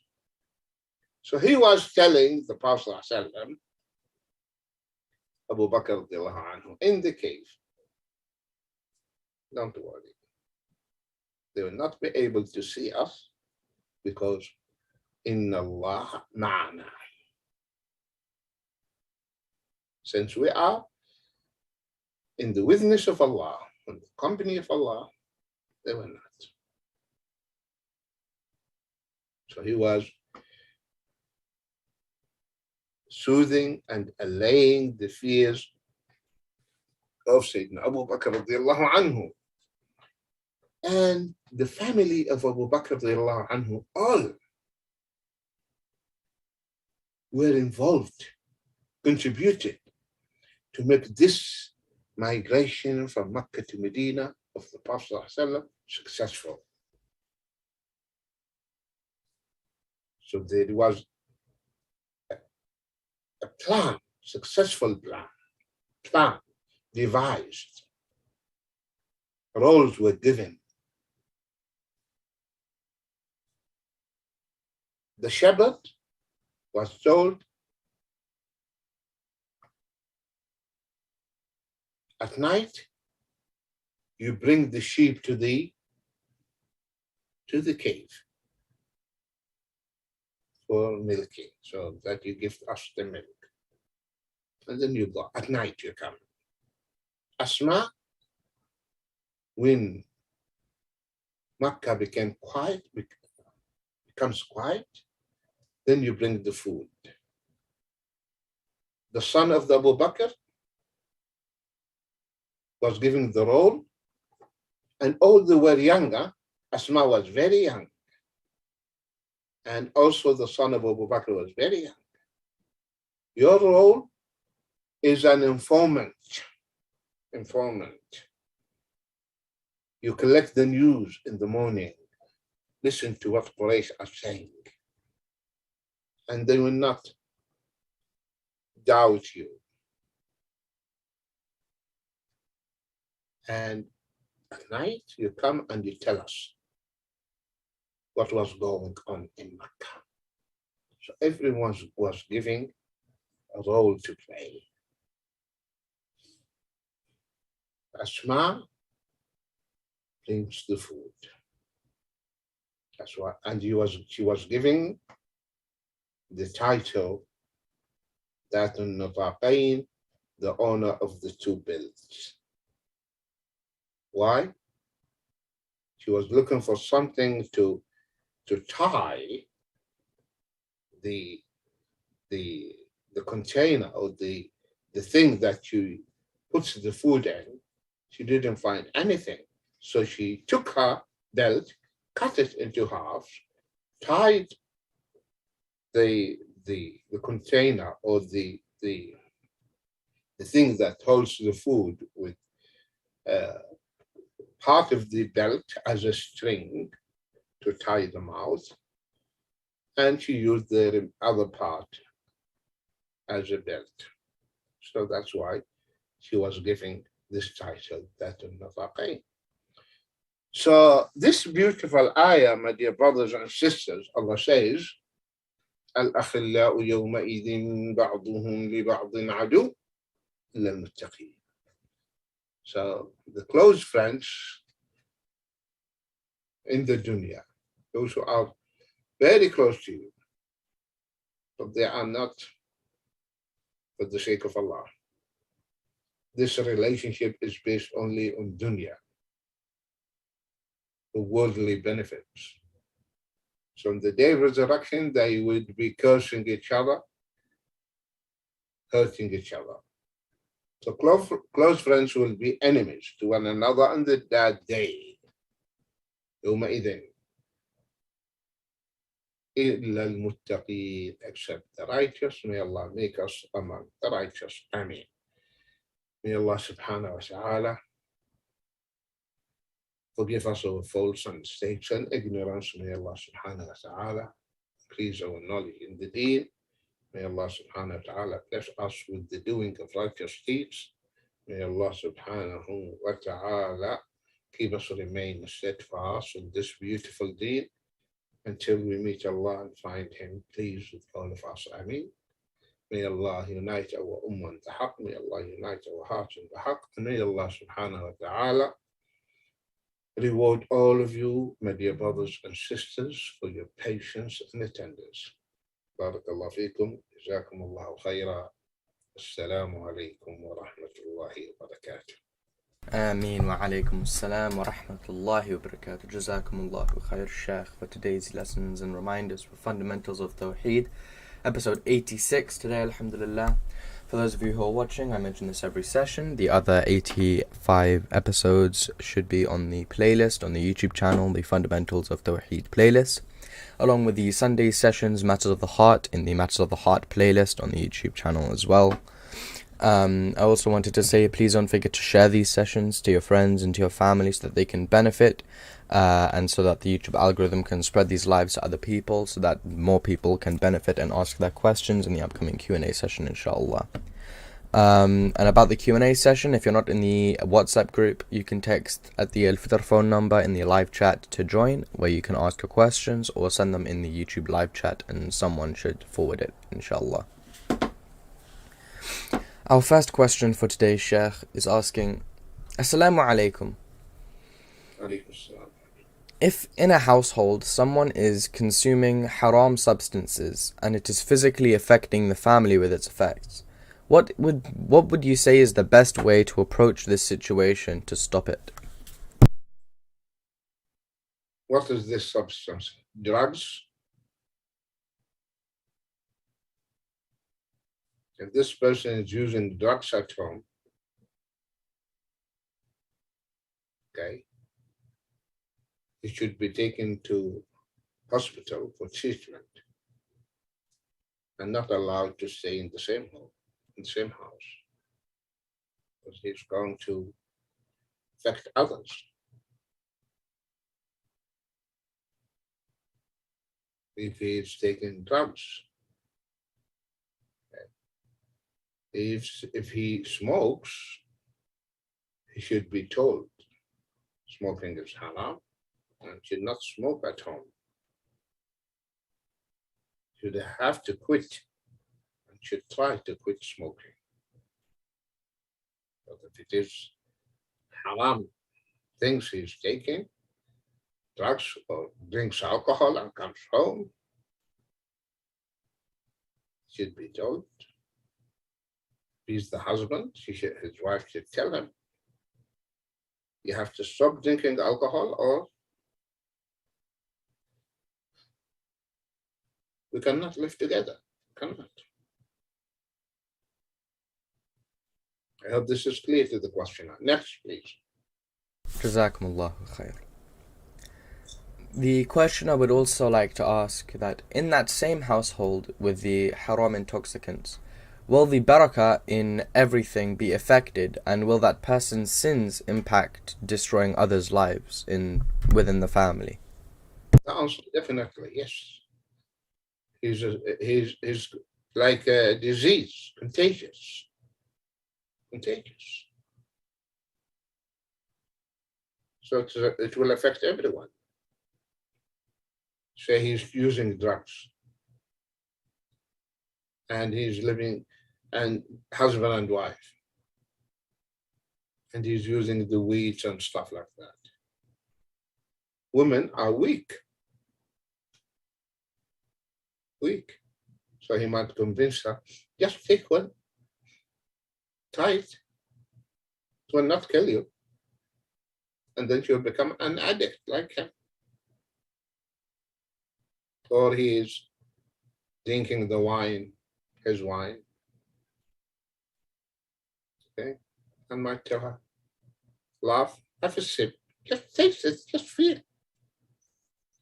Speaker 2: So he was telling the Prophet ﷺ, Abu Bakr anhu, in the cave, "Don't worry. They will not be able to see us because Inna Allah ma'ana." Since we are in the witness of Allah, in the company of Allah, they were not. So he was soothing and allaying the fears of Sayyidina Abu Bakr radiallahu anhu. And the family of Abu Bakr radiallahu anhu, all were involved, contributed to make this migration from Mecca to Medina of the Prophet ﷺ successful. So there was a plan, successful plan devised. Roles were given. The shepherd was told, "At night, you bring the sheep to the cave for milking, so that you give us the milk. And then you go. At night you come. Asma, when Makkah becomes quiet, then you bring the food." The son of the Abu Bakr was given the role, and all they were younger. Asma was very young, and also the son of Abu Bakr was very young. Your role is an informant. You collect the news in the morning, listen to what Quraysh are saying, and they will not doubt you. And at night, you come and you tell us what was going on in Mecca. So everyone was giving a role to play. Asma brings the food. That's why, and she was giving the title that Nataqain, the owner of the two belts. Why? She was looking for something to tie the container or the thing that you put the food in. She didn't find anything. So she took her belt, cut it into half, tied the container or the thing that holds the food with part of the belt as a string to tie the mouth, and she used the other part as a belt. So that's why she was giving this title, that Nataqain. So this beautiful ayah, my dear brothers and sisters, Allah says, الأخلاء يومئذ بعضهم لبعض عدو إلا المتقين. So the close friends in the dunya, those who are very close to you, but they are not for the sake of Allah. This relationship is based only on dunya, the worldly benefits. So on the day of resurrection, they would be cursing each other, hurting each other. So close friends will be enemies to one another on that day. يومئذ إلا المتقين, except the righteous. May Allah make us among the righteous. Ameen. May Allah subhanahu wa ta'ala forgive us our faults and mistakes and ignorance. May Allah subhanahu wa ta'ala increase our knowledge in the deen. May Allah subhanahu wa ta'ala bless us with the doing of righteous deeds. May Allah subhanahu wa ta'ala keep us remain steadfast in this beautiful deen until we meet Allah and find Him pleased with all of us. Ameen. May Allah unite our ummah in the haqq. May Allah unite our hearts in the haqq. And may Allah subhanahu wa ta'ala reward all of you, my dear brothers and sisters, for your patience and attendance. Barakallahu feekum. Jazakum Allahu khaira. Assalamu alaikum wa rahmatullahi wa barakatuh.
Speaker 3: Ameen wa alaikum assalam wa rahmatullahi wa barakatuh. Jazakumullahu khair, Sheikh, for today's lessons and reminders for fundamentals of Tawheed. Episode 86 today, alhamdulillah. For those of you who are watching, I mention this every session. The other 85 episodes should be on the playlist on the YouTube channel, the Fundamentals of Tawheed playlist, along with the Sunday sessions, Matters of the Heart, in the Matters of the Heart playlist on the YouTube channel as well. I also wanted to say, please don't forget to share these sessions to your friends and to your family so that they can benefit, and so that the YouTube algorithm can spread these lives to other people so that more people can benefit and ask their questions in the upcoming Q&A session, inshallah. And about the Q&A session, if you're not in the WhatsApp group, you can text at the Al-Fitr phone number in the live chat to join, where you can ask your questions, or send them in the YouTube live chat and someone should forward it, inshallah. Our first question for today, Sheikh, is asking, Assalamu alaikum. If in a household someone is consuming haram substances and it is physically affecting the family with its effects, what would you say is the best way to approach this situation to stop it?
Speaker 2: What is this substance? Drugs? If this person is using drugs at home, okay, he should be taken to hospital for treatment and not allowed to stay in the same home, in the same house, because he's going to affect others. If he's taking drugs, if he smokes, he should be told smoking is haram and should not smoke at home. should have to quit and should try to quit smoking. But if it is haram things he's taking, drugs or drinks alcohol and comes home, should be told. If he's the husband, his wife should tell him, you have to stop drinking alcohol or we cannot live together. Cannot. I hope this is clear to the questioner. Next, please.
Speaker 3: Jazakumullahu khair. The question I would also like to ask, that in that same household with the haram intoxicants, will the barakah in everything be affected, and will that person's sins impact destroying others' lives within the family?
Speaker 2: The answer definitely yes. He's like a disease, contagious. So it will affect everyone. Say he's using drugs and he's living and husband and wife, and he's using the weeds and stuff like that. Women are weak. So he might convince her, just take one, try it. It will not kill you. And then she'll become an addict like him. Or he is drinking the wine, his wine. Okay, and might tell her, laugh, have a sip, just taste it, just feel.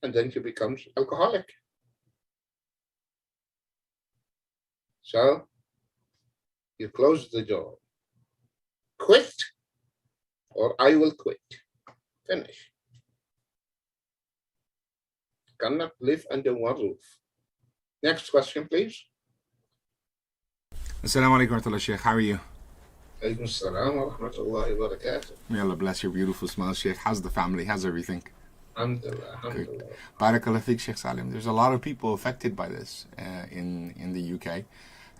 Speaker 2: And then she becomes alcoholic. So you close the door. Quit, or I will quit. Finish. Cannot live under one roof. Next question, please.
Speaker 4: Assalamu alaikum warahmatullahi, Sheikh. How are you?
Speaker 2: Alaikum assalam wa rahmatullahi wa barakatuh.
Speaker 4: May Allah bless your beautiful smile, Sheikh. How's the family? How's everything?
Speaker 2: Alhamdulillah, alhamdulillah.
Speaker 4: Barakallah fiqh, Sheikh Salim. There's a lot of people affected by this in the UK,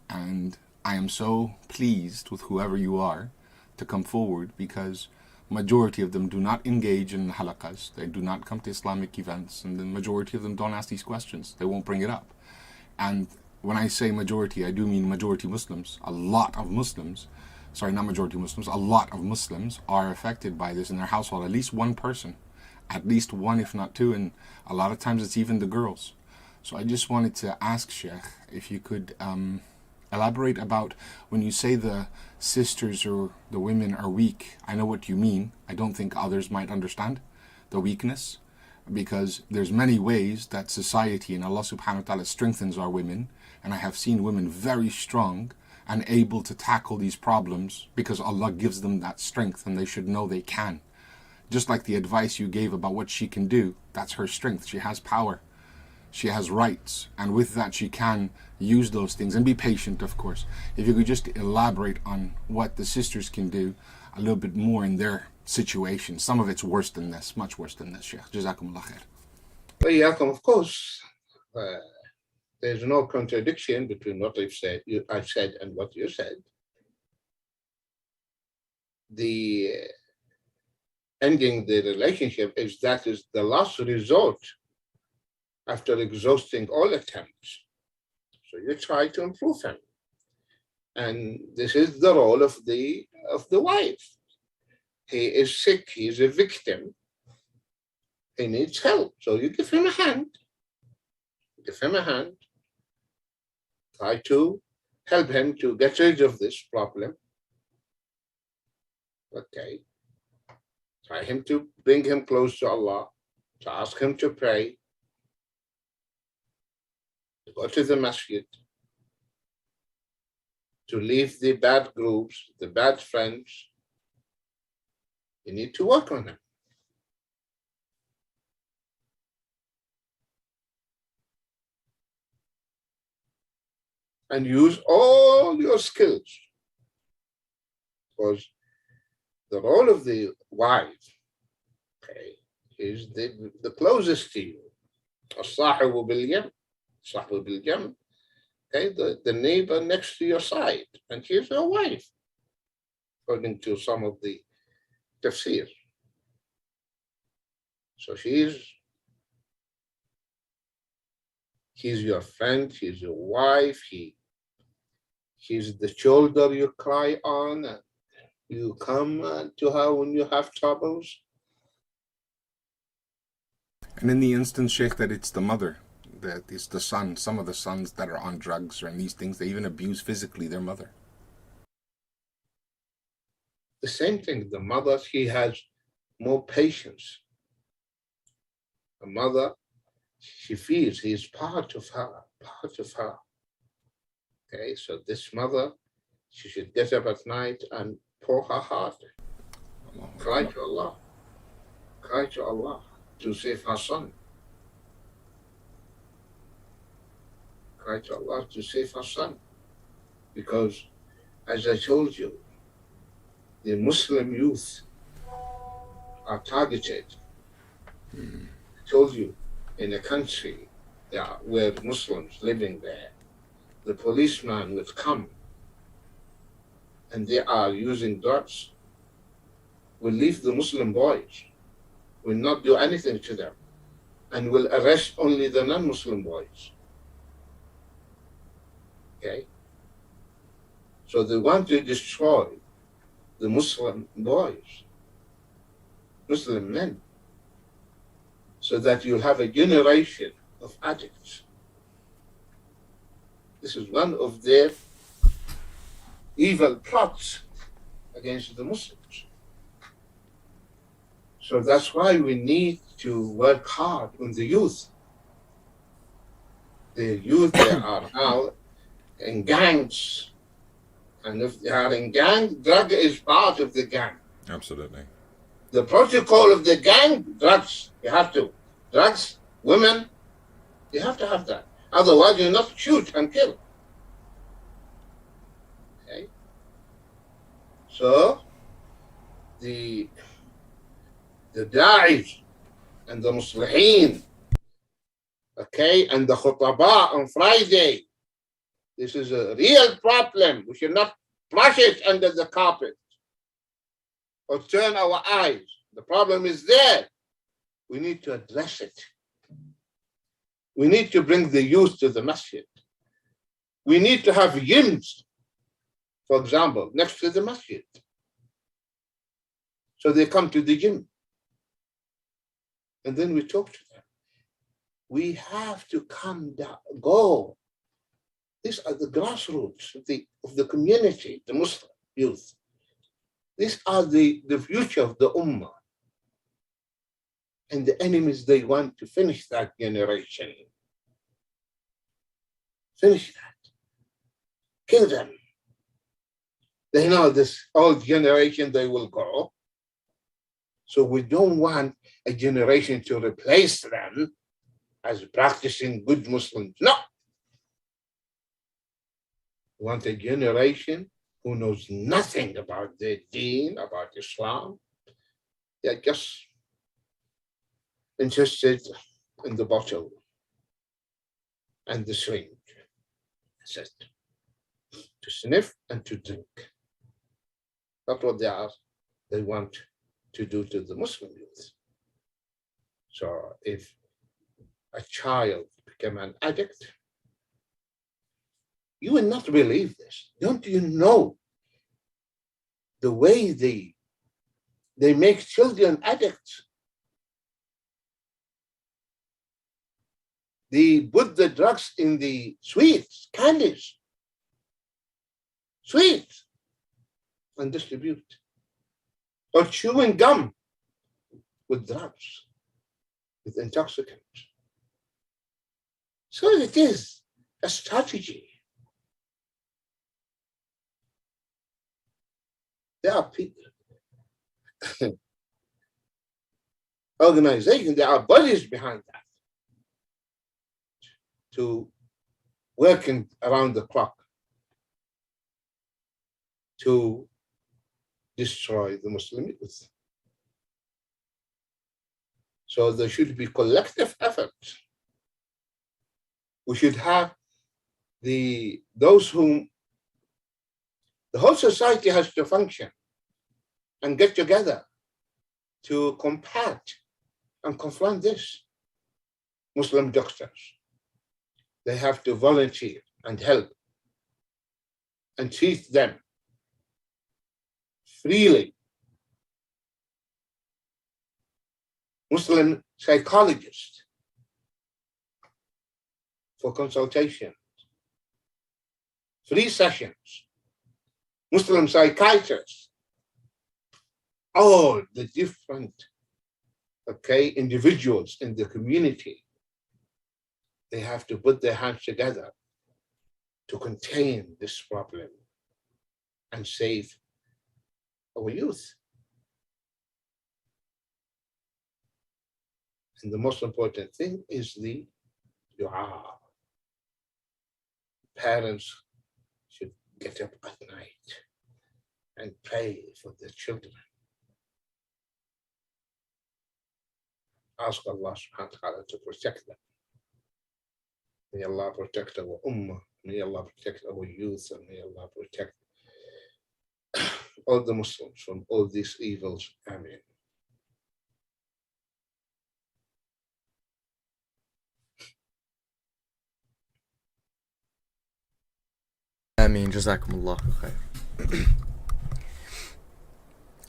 Speaker 4: and I am so pleased with whoever you are to come forward, because majority of them do not engage in halakas. They do not come to Islamic events, and the majority of them don't ask these questions. They won't bring it up. And when I say majority, I do mean majority Muslims. A lot of Muslims, sorry, not majority Muslims, a lot of Muslims are affected by this in their household. At least one person, at least one, if not two, and a lot of times it's even the girls. So I just wanted to ask Sheikh if you could elaborate about when you say the sisters or the women are weak. I know what you mean. I don't think others might understand the weakness, because there's many ways that society and Allah subhanahu wa ta'ala strengthens our women, and I have seen women very strong and able to tackle these problems because Allah gives them that strength, and they should know they can. Just like the advice you gave about what she can do, that's her strength. She has power, she has rights, and with that she can use those things, and be patient, of course. If you could just elaborate on what the sisters can do a little bit more in their situation. Some of it's worse than this, much worse than this, Sheikh. Jazakumullah khair.
Speaker 2: Yakum, of course, there's no contradiction between what I said and what you said. The ending the relationship is the last resort after exhausting all attempts. So you try to improve him, and this is the role of the wife. He is sick, he is a victim, he needs help. So you give him a hand. Try to help him to get rid of this problem. Okay. Try to bring him close to Allah, to ask him to pray, to go to the masjid, to leave the bad groups, the bad friends. You need to work on him. And use all your skills. Because the role of the wife, okay, is the closest to you. الصاحب باليم صاحب بالجنب. Okay, the neighbor next to your side, and she's your wife, according to some of the tafsir. So she's your friend, she's your wife, she's the shoulder you cry on, and you come to her when you have troubles.
Speaker 4: And in the instance, Sheikh, that it's the mother, that it's the son, some of the sons that are on drugs or in these things, they even abuse physically their mother.
Speaker 2: The same thing, the mother, she has more patience. The mother, she feels he's part of her. Okay, so this mother, she should get up at night and pour her heart, cry to Allah to save her son. Cry to Allah to save her son. Because, as I told you, the Muslim youth are targeted. I told you, in a country where Muslims living there, the policeman would come and they are using drugs, will leave the Muslim boys, will not do anything to them, and will arrest only the non-Muslim boys. Okay? So they want to destroy the Muslim boys, Muslim men, so that you'll have a generation of addicts. This is one of their evil plots against the Muslims. So that's why we need to work hard on the youth. The youth, they are now in gangs. And if they are in gang, drug is part of the gang.
Speaker 4: Absolutely.
Speaker 2: The protocol of the gang, drugs. You have to. Drugs, women, you have to have that. Otherwise, you're not shoot and kill. Okay? So, the da'is and the muslihin, okay, and the khutaba on Friday, this is a real problem. We should not brush it under the carpet or turn our eyes. The problem is there. We need to address it. We need to bring the youth to the masjid. We need to have gyms, for example, next to the masjid. So they come to the gym. And then we talk to them. We have to come down, go. These are the grassroots of the community, the Muslim youth. These are the future of the Ummah. And the enemies, they want to finish that generation. Finish that. Kill them. They know this old generation, they will go. So we don't want a generation to replace them as practicing good Muslims. No. We want a generation who knows nothing about their deen, about Islam. They're just interested in the bottle and the syringe. That's it. To sniff and to drink. That's what they want to do to the Muslim youth. So if a child become an addict, you will not believe this. Don't you know the way they make children addicts? They put the drugs in the sweets, candies, sweets, and distribute. Or chewing gum with drugs, with intoxicants. So it is a strategy. There are people, organizations, there are bodies behind that to working around the clock to destroy the Muslim youth. So there should be collective efforts We should have those whom the whole society has to function and get together to combat and confront this. Muslim doctors, they have to volunteer and help and treat them freely. Muslim psychologists for consultation, free sessions, Muslim psychiatrists, all the different individuals in the community, they have to put their hands together to contain this problem and save our youth. And the most important thing is the dua. Parents should get up at night and pray for their children. Ask Allah subhanahu wa ta'ala to protect them. May Allah protect our ummah. May Allah protect our youth, and may Allah protect all the Muslims from all these evils. Amen.
Speaker 3: Ameen. Jazakumullahu khair.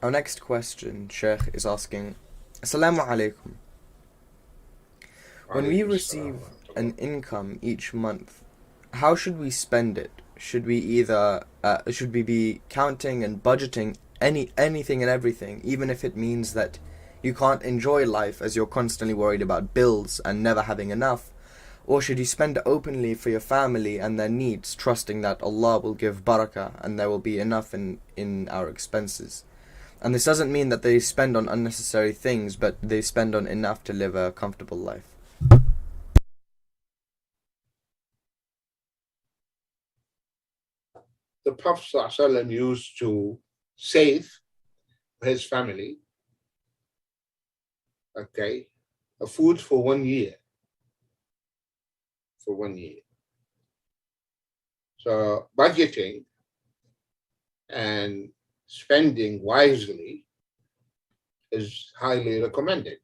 Speaker 3: Our next question, Sheikh, is asking, Assalamu alaikum. When we receive an income each month, how should we spend it? Should we be counting and budgeting anything and everything, even if it means that you can't enjoy life as you're constantly worried about bills and never having enough? Or should you spend it openly for your family and their needs, trusting that Allah will give barakah and there will be enough in our expenses? And this doesn't mean that they spend on unnecessary things, but they spend on enough to live a comfortable life.
Speaker 2: The Prophet ﷺ used to save his family, a food for 1 year. For 1 year. So budgeting and spending wisely is highly recommended.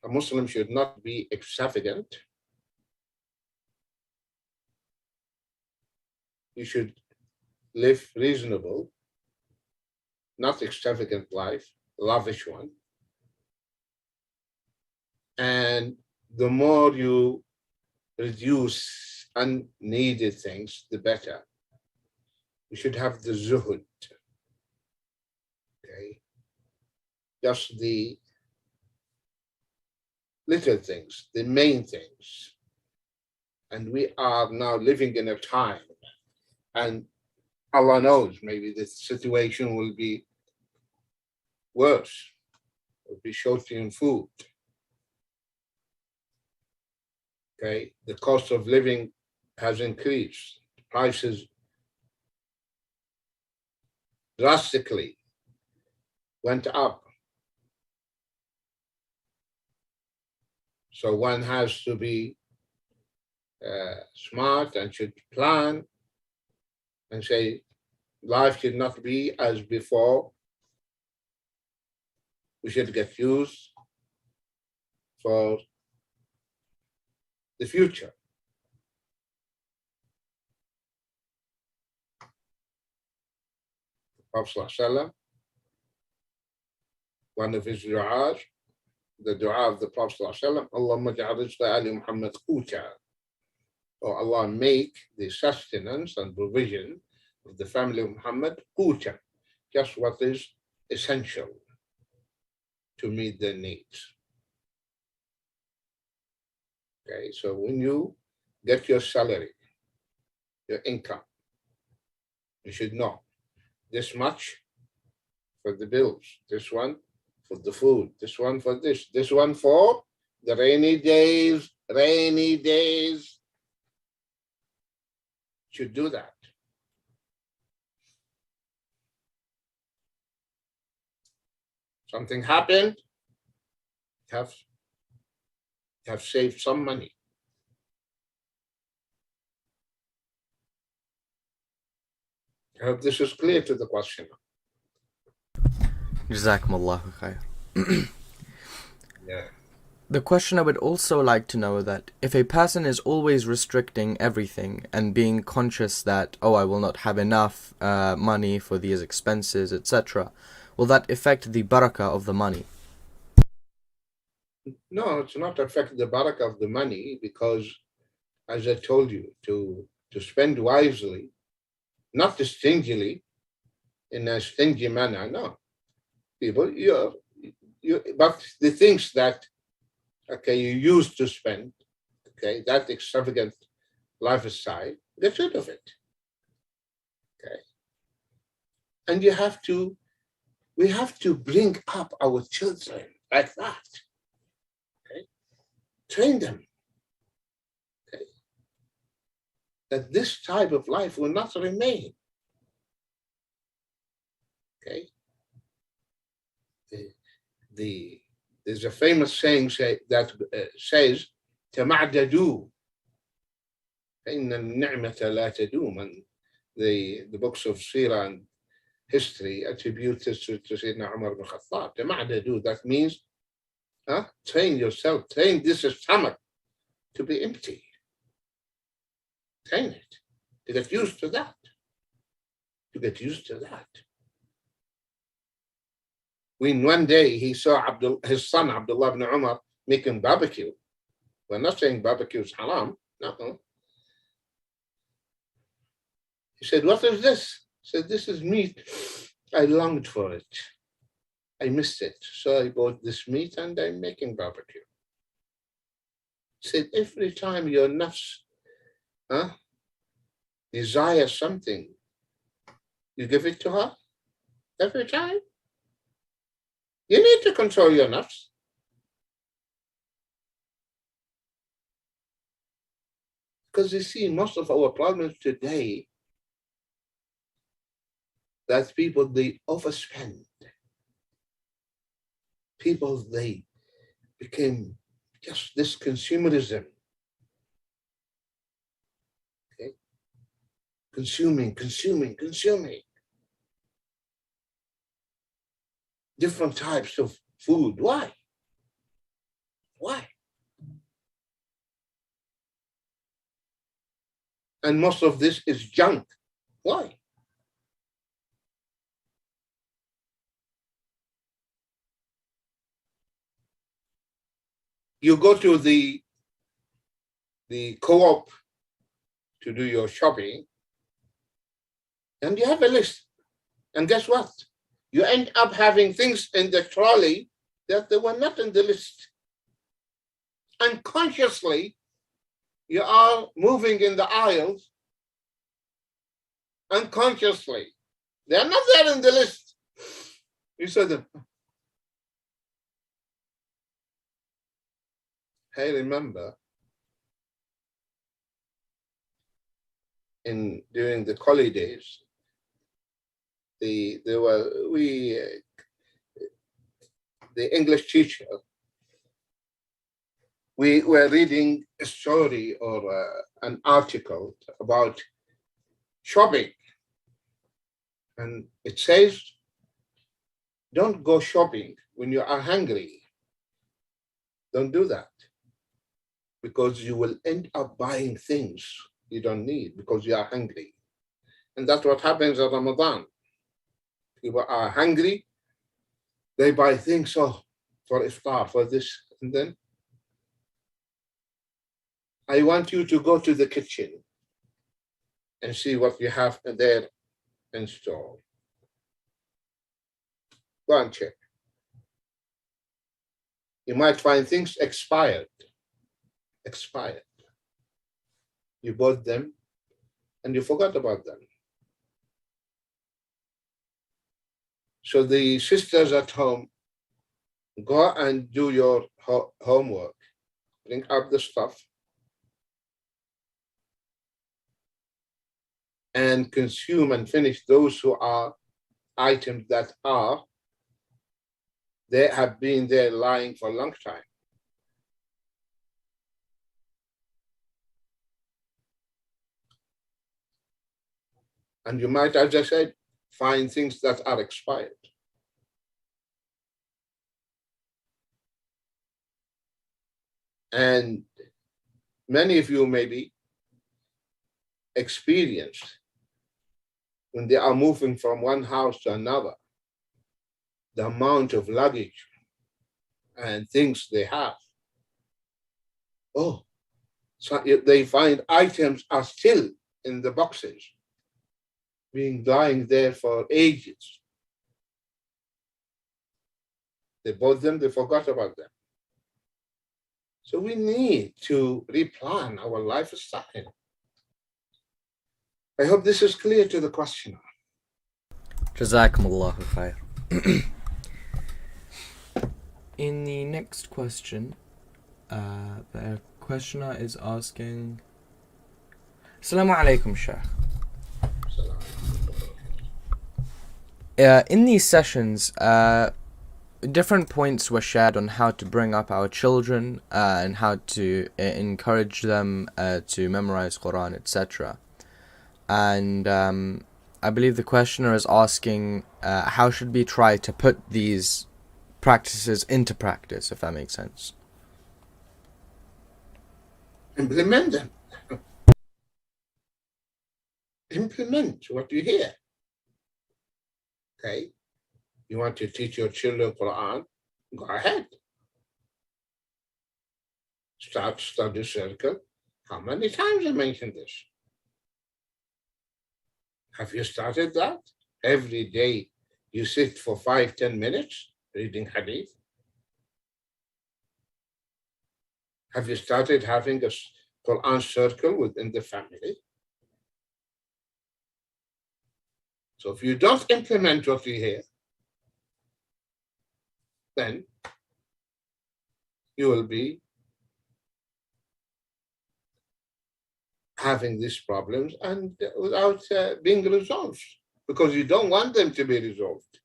Speaker 2: A Muslim should not be extravagant. You should live reasonable, not extravagant life, lavish one. And the more you reduce unneeded things, the better. You should have the zuhud. Just the little things, the main things. And we are now living in a time, and Allah knows, maybe the situation will be worse. We'll be shorting in food. The cost of living has increased. Prices drastically went up. So one has to be smart and should plan and say life should not be as before. We should get used for the future. Prophet ﷺ, one of his du'as, the du'a of the Prophet ﷺ, Allahumma ja'al rizqa ali Muhammad quta. Oh Allah, make the sustenance and provision of the family of Muhammad quta, just what is essential to meet their needs. So when you get your salary, your income, you should know this much for the bills, this one for the food, this one for this one for the rainy days. Should do that. Something happened, have saved some money. I hope this is clear to the questioner.
Speaker 3: Jazakumullahu khair.
Speaker 2: Yeah.
Speaker 3: The questioner would also like to know that if a person is always restricting everything and being conscious that, oh, I will not have enough money for these expenses, etc., will that affect the barakah of the money?
Speaker 2: No, it's not affect the barakah of the money because, as I told you, to spend wisely, not stingily, in a stingy manner. No, people, but the things that you used to spend, that extravagant lifestyle, get rid of it. And we have to bring up our children like that. Train them. That this type of life will not remain. There's a famous saying that says, "Tama'dadu, فإن النعمة لا تدوم." And the books of Sirah and history attribute this to Sayyidina Umar ibn Khattab. Tama'dadu, that means train yourself, train this stomach to be empty. Train it to get used to that. When one day he saw his son Abdullah ibn Umar making barbecue. We're not saying barbecue is haram. No. He said, "What is this?" He said, "This is meat. I longed for it. I missed it. So I bought this meat and I'm making barbecue." He said, "Every time your nafs desire something, you give it to her? Every time? You need to control your nafs." Because you see, most of our problems today, that people, they overspend. People, they became just this consumerism. Consuming. Different types of food. Why? And most of this is junk. Why? You go to the co-op to do your shopping, and you have a list. And guess what? You end up having things in the trolley that they were not in the list. Unconsciously, you are moving in the aisles. Unconsciously. They're not there in the list. You said them. I remember during the college days, the English teacher, we were reading a story or an article about shopping. And it says, don't go shopping when you are hungry. Don't do that. Because you will end up buying things you don't need because you are hungry. And that's what happens in Ramadan. People are hungry, they buy things for iftar, for this. And then I want you to go to the kitchen and see what you have there in store. Go and check. You might find things expired. You bought them and you forgot about them. So the sisters at home, go and do your homework. Bring up the stuff and consume and finish those who are items that they have been there lying for a long time. And you might, as I said, find things that are expired. And many of you maybe experienced when they are moving from one house to another, the amount of luggage and things they have. Oh, so if they find items are still in the boxes, being lying there for ages. They bought them, they forgot about them. So we need to replan our lifestyle. I hope this is clear to the questioner.
Speaker 3: Jazakumullahu khair. In the next question, the questioner is asking, Assalamu alaikum, Sheikh. In these sessions, different points were shared on how to bring up our children and how to encourage them to memorize Quran, etc. And I believe the questioner is asking how should we try to put these practices into practice, if that makes sense.
Speaker 2: Implement them. Implement what you hear. Okay? You want to teach your children Quran? Go ahead. Start study circle. How many times I mentioned this? Have you started that? Every day you sit for 5-10 minutes reading hadith? Have you started having a Quran circle within the family? So if you don't implement what you hear, then you will be having these problems and without being resolved, because you don't want them to be resolved,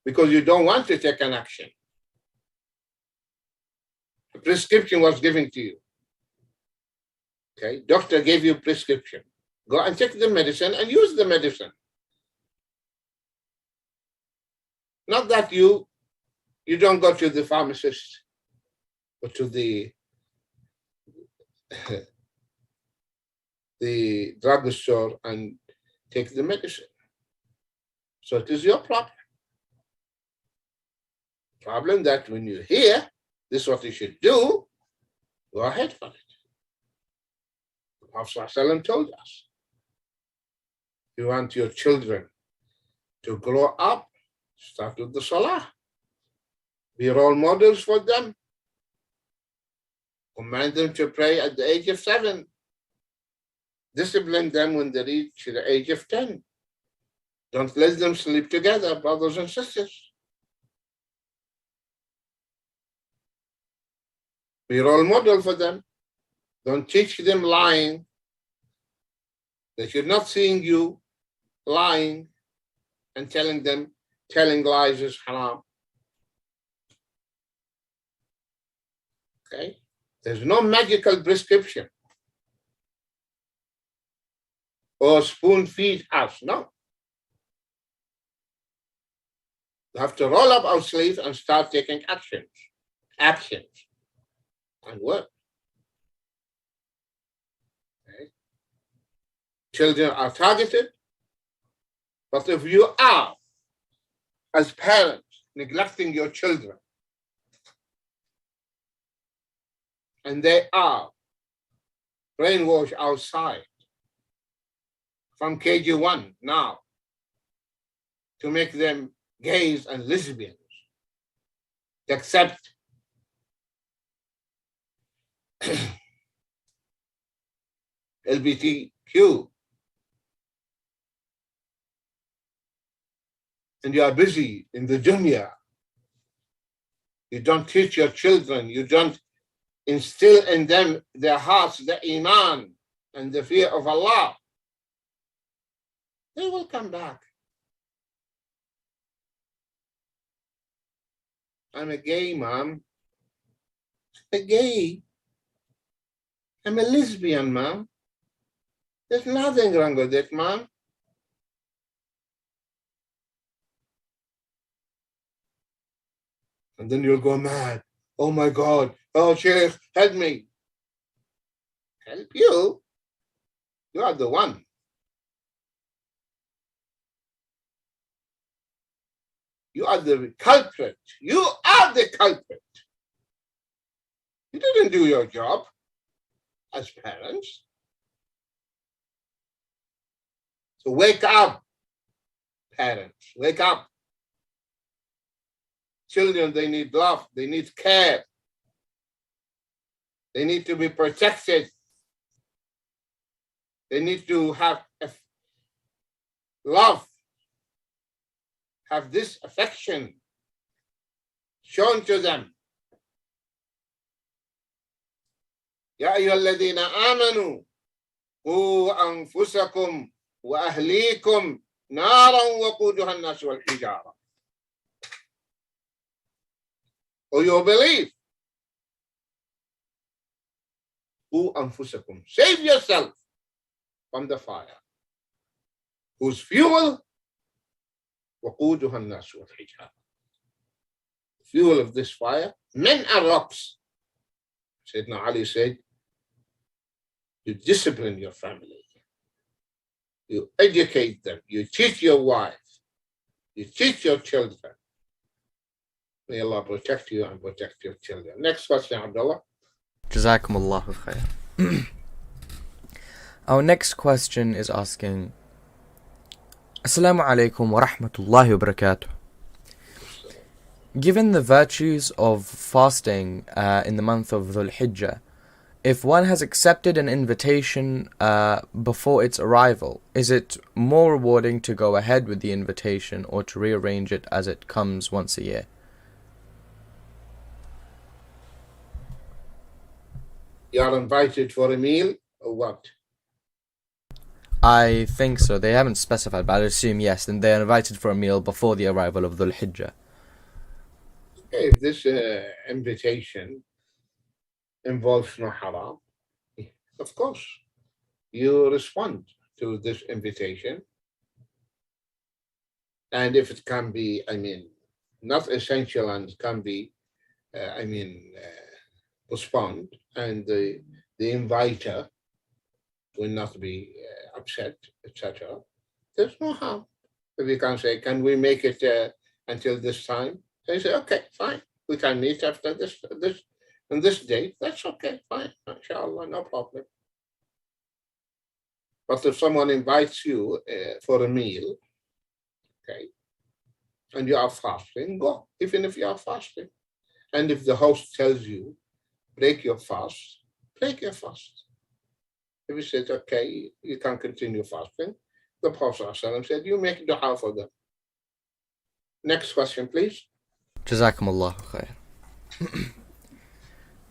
Speaker 2: because you don't want to take an action. A prescription was given to you. Okay, doctor gave you a prescription. Go and take the medicine and use the medicine. Not that you don't go to the pharmacist or to the drugstore and take the medicine. So it is your problem. Problem that when you hear this is what you should do, go ahead for it. The Prophet ﷺ told us, you want your children to grow up, start with the salah. Be role models for them. Command them to pray at the age of 7. Discipline them when they reach the age of 10. Don't let them sleep together, brothers and sisters. Be role model for them. Don't teach them lying. They should not seeing you lying and telling lies is haram. Okay? There's no magical prescription or spoon feed us. No. We have to roll up our sleeves and start taking actions and work. Okay? Children are targeted, but if you are, as parents, neglecting your children, and they are brainwashed outside from KG1 now to make them gays and lesbians, to accept LGBTQ, and you are busy in the dunya. You don't teach your children, you don't instill in them their hearts the iman and the fear of Allah. They will come back. I'm a gay, Mom. A gay. I'm a lesbian, Mom. There's nothing wrong with it, Mom. And then you'll go mad. Oh my God. Oh, Sheikh, help me. Help you? You are the one. You are the culprit. You are the culprit. You didn't do your job as parents. So wake up, parents. Wake up. Children, they need love. They need care. They need to be protected. They need to have love, have this affection shown to them. يا أيها الذين آمنوا قوا أنفسكم وأهليكم نارا وقودها الناس والحجارة. Or you believe. قوا أنفسكم. Save yourself from the fire, whose fuel وقودها الناس والحجارة. Fuel of this fire, men and rocks. Sayyidina Ali said, you discipline your family, you educate them, you teach your wife, you teach your children. May Allah protect you and protect your children. Next question, Abdullah.
Speaker 3: Jazakumullahu khair. Our next question is asking, Assalamu alaikum wa rahmatullahi wa barakatuh. Given the virtues of fasting in the month of Dhul Hijjah, if one has accepted an invitation before its arrival, is it more rewarding to go ahead with the invitation or to rearrange it as it comes once a year?
Speaker 2: You are invited for a meal or what?
Speaker 3: I think so. They haven't specified, but I assume yes. Then they are invited for a meal before the arrival of Dhul Hijjah.
Speaker 2: If this invitation involves no haram, of course, you respond to this invitation. And if it can be, not essential and can be, postponed, and the inviter will not be upset, etc., there's no harm. If you can say, can we make it until this time? They say, okay, fine. We can meet after on this date. That's okay, fine. Inshallah, no problem. But if someone invites you for a meal, okay, and you are fasting, go, even if you are fasting. And if the host tells you, break your fast, break your fast. If he says, okay, you can continue fasting, the Prophet ﷺ said, you make dua for them. Next question, please.
Speaker 3: Jazakumullahu khair.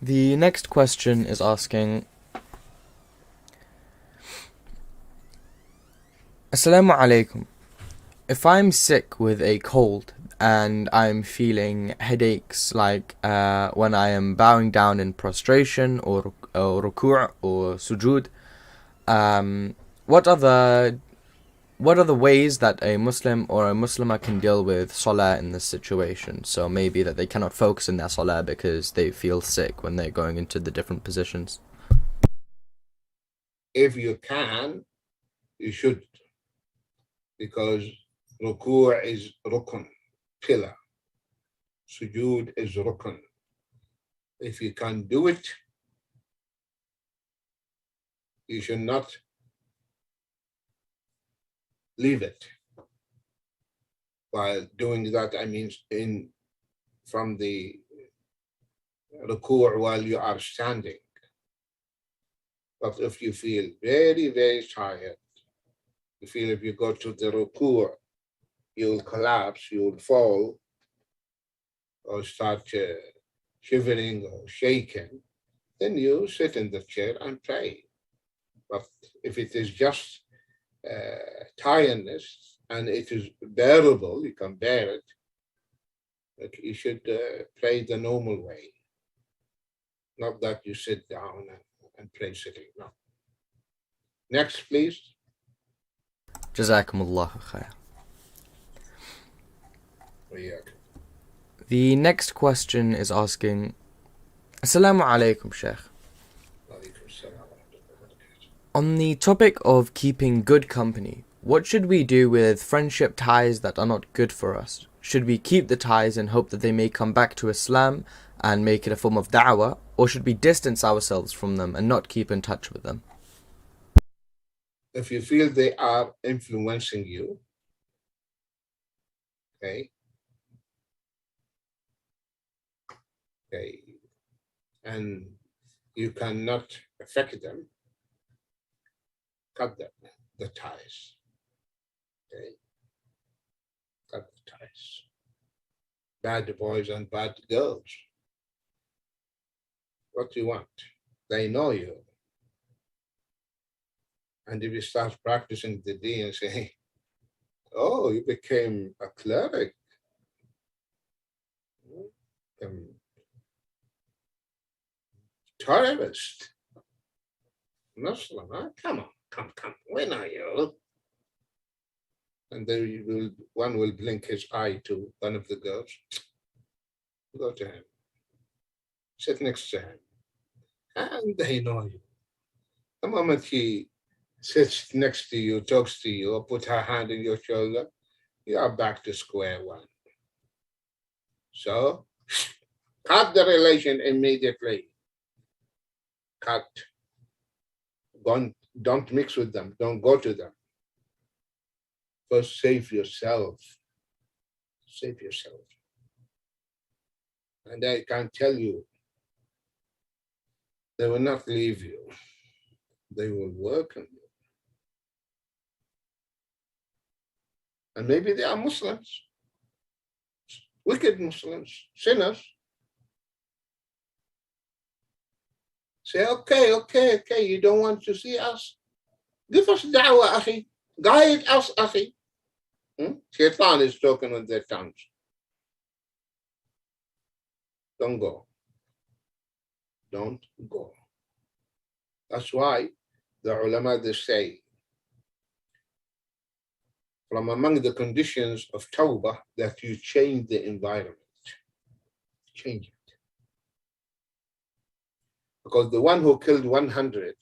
Speaker 3: The next question is asking, Assalamu alaikum. If I'm sick with a cold and I'm feeling headaches like when I am bowing down in prostration or ruku' or sujood, what are the ways that a Muslim or a Muslimah can deal with salah in this situation? So maybe that they cannot focus in their salah because they feel sick when they're going into the different positions.
Speaker 2: If you can, you should, because ruku' is rukun, pillar. Sujood is rukun. If you can do it, you should not leave it. While doing that, from the ruku' while you are standing. But if you feel very, very tired, you feel if you go to the ruku', you'll collapse, you'll fall, or start shivering or shaking, then you sit in the chair and pray. But if it is just tiredness and it is bearable, you can bear it, but you should pray the normal way. Not that you sit down and pray sitting. No. Next, please.
Speaker 3: Jazakumullahu khair. The next question is asking, Assalamu alaikum, Sheikh. On the topic of keeping good company, what should we do with friendship ties that are not good for us? Should we keep the ties and hope that they may come back to Islam and make it a form of da'wah, or should we distance ourselves from them and not keep in touch with them?
Speaker 2: If you feel they are influencing you, okay, and you cannot affect them, cut them, the ties. Okay, cut the ties. Bad boys and bad girls. What do you want? They know you. And if you start practicing the deen and say, oh, you became a cleric, terrorist, Muslim, huh? Come, when are you? And then one will blink his eye to one of the girls. Go to him. Sit next to him. And they know you. The moment he sits next to you, talks to you, or put her hand on your shoulder, you are back to square one. So, cut the relation immediately. Cut. Don't mix with them. Don't go to them. First, save yourself. Save yourself. And I can tell you, they will not leave you. They will work on you. And maybe they are Muslims, wicked Muslims, sinners. Say, okay, you don't want to see us? Give us da'wah, akhi. Guide us, akhi. Shaitan is talking on their tongues. Don't go. Don't go. That's why the ulama, they say, from among the conditions of tawbah, that you change the environment. Change it. Because the one who killed 100,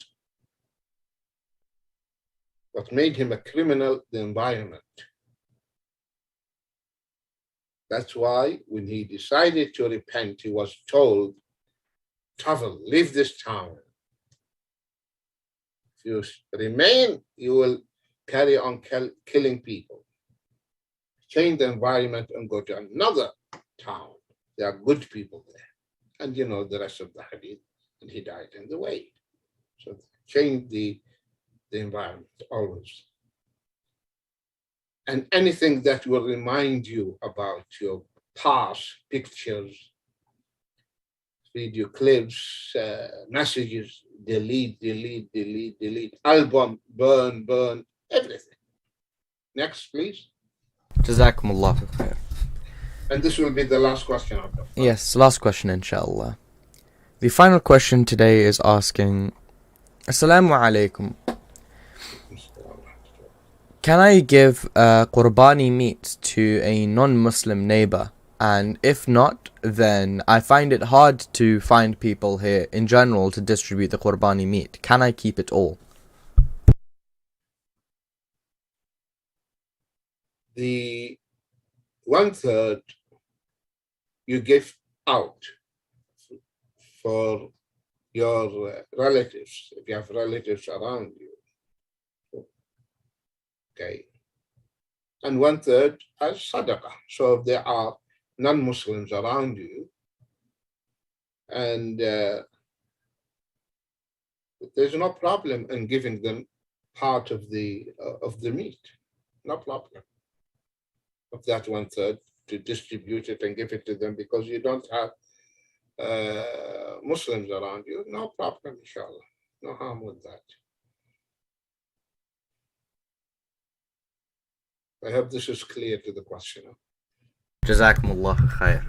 Speaker 2: what made him a criminal, the environment. That's why when he decided to repent, he was told, travel, leave this town. If you remain, you will carry on killing people. Change the environment and go to another town. There are good people there. And you know the rest of the hadith. And he died in the way. So change the environment always. And anything that will remind you about your past, pictures, video clips, messages, delete, album, burn, everything. Next, please.
Speaker 3: Jazakumullahu khair.
Speaker 2: And this will be the last question.
Speaker 3: Yes, last question, inshallah. The final question today is asking, Assalamu alaikum. Can I give qurbani meat to a non-Muslim neighbor? And if not, then I find it hard to find people here in general to distribute the qurbani meat. Can I keep it all?
Speaker 2: The 1/3 you give out for your relatives, if you have relatives around you. Okay. And 1/3 as sadaqah. So if there are non-Muslims around you, and there's no problem in giving them part of the meat. No problem. Of that 1/3 to distribute it and give it to them because you don't have Muslims around you. No problem, inshallah. No harm with that. I hope this is clear to the questioner.
Speaker 3: Jazakumullahu khair.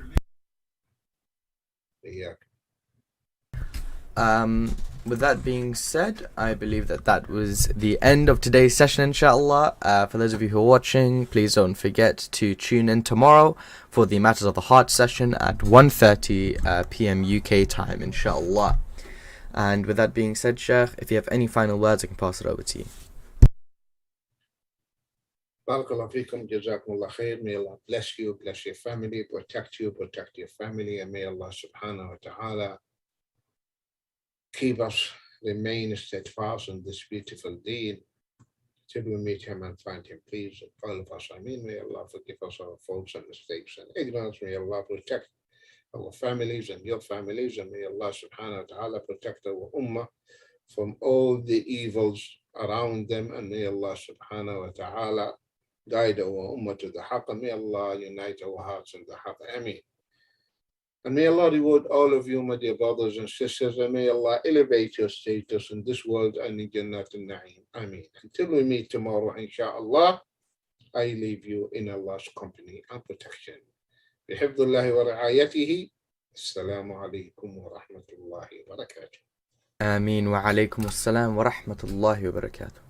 Speaker 2: Yeah.
Speaker 3: with that being said, I believe that was the end of today's session, inshallah. For those of you who are watching, please don't forget to tune in tomorrow for the Matters of the Heart session at 1:30 p.m. UK time, inshallah. And with that being said, Sheikh, if you have any final words, I can pass it over to you.
Speaker 2: Barakallahu feekum, jazakumullah khair. May Allah bless you, bless your family, protect you, protect your family, and may Allah subhanahu wa ta'ala keep us remain steadfast in this beautiful deed till we meet him and find him. Please, all of us, Ameen. May Allah forgive us our faults and mistakes and ignorance. May Allah protect our families and your families, and may Allah subhanahu wa ta'ala protect our ummah from all the evils around them, and may Allah subhanahu wa ta'ala guide our ummah to the haqq, and may Allah unite our hearts in the haqq. Ameen. And may Allah reward all of you, my dear brothers and sisters, and may Allah elevate your status in this world and in Jannat al-Na'im. Ameen. Until we meet tomorrow, inshallah, I leave you in Allah's company and protection. بحفظ الله ورعايته. السلام عليكم ورحمة الله وبركاته.
Speaker 3: آمين وعليكم السلام ورحمة الله وبركاته.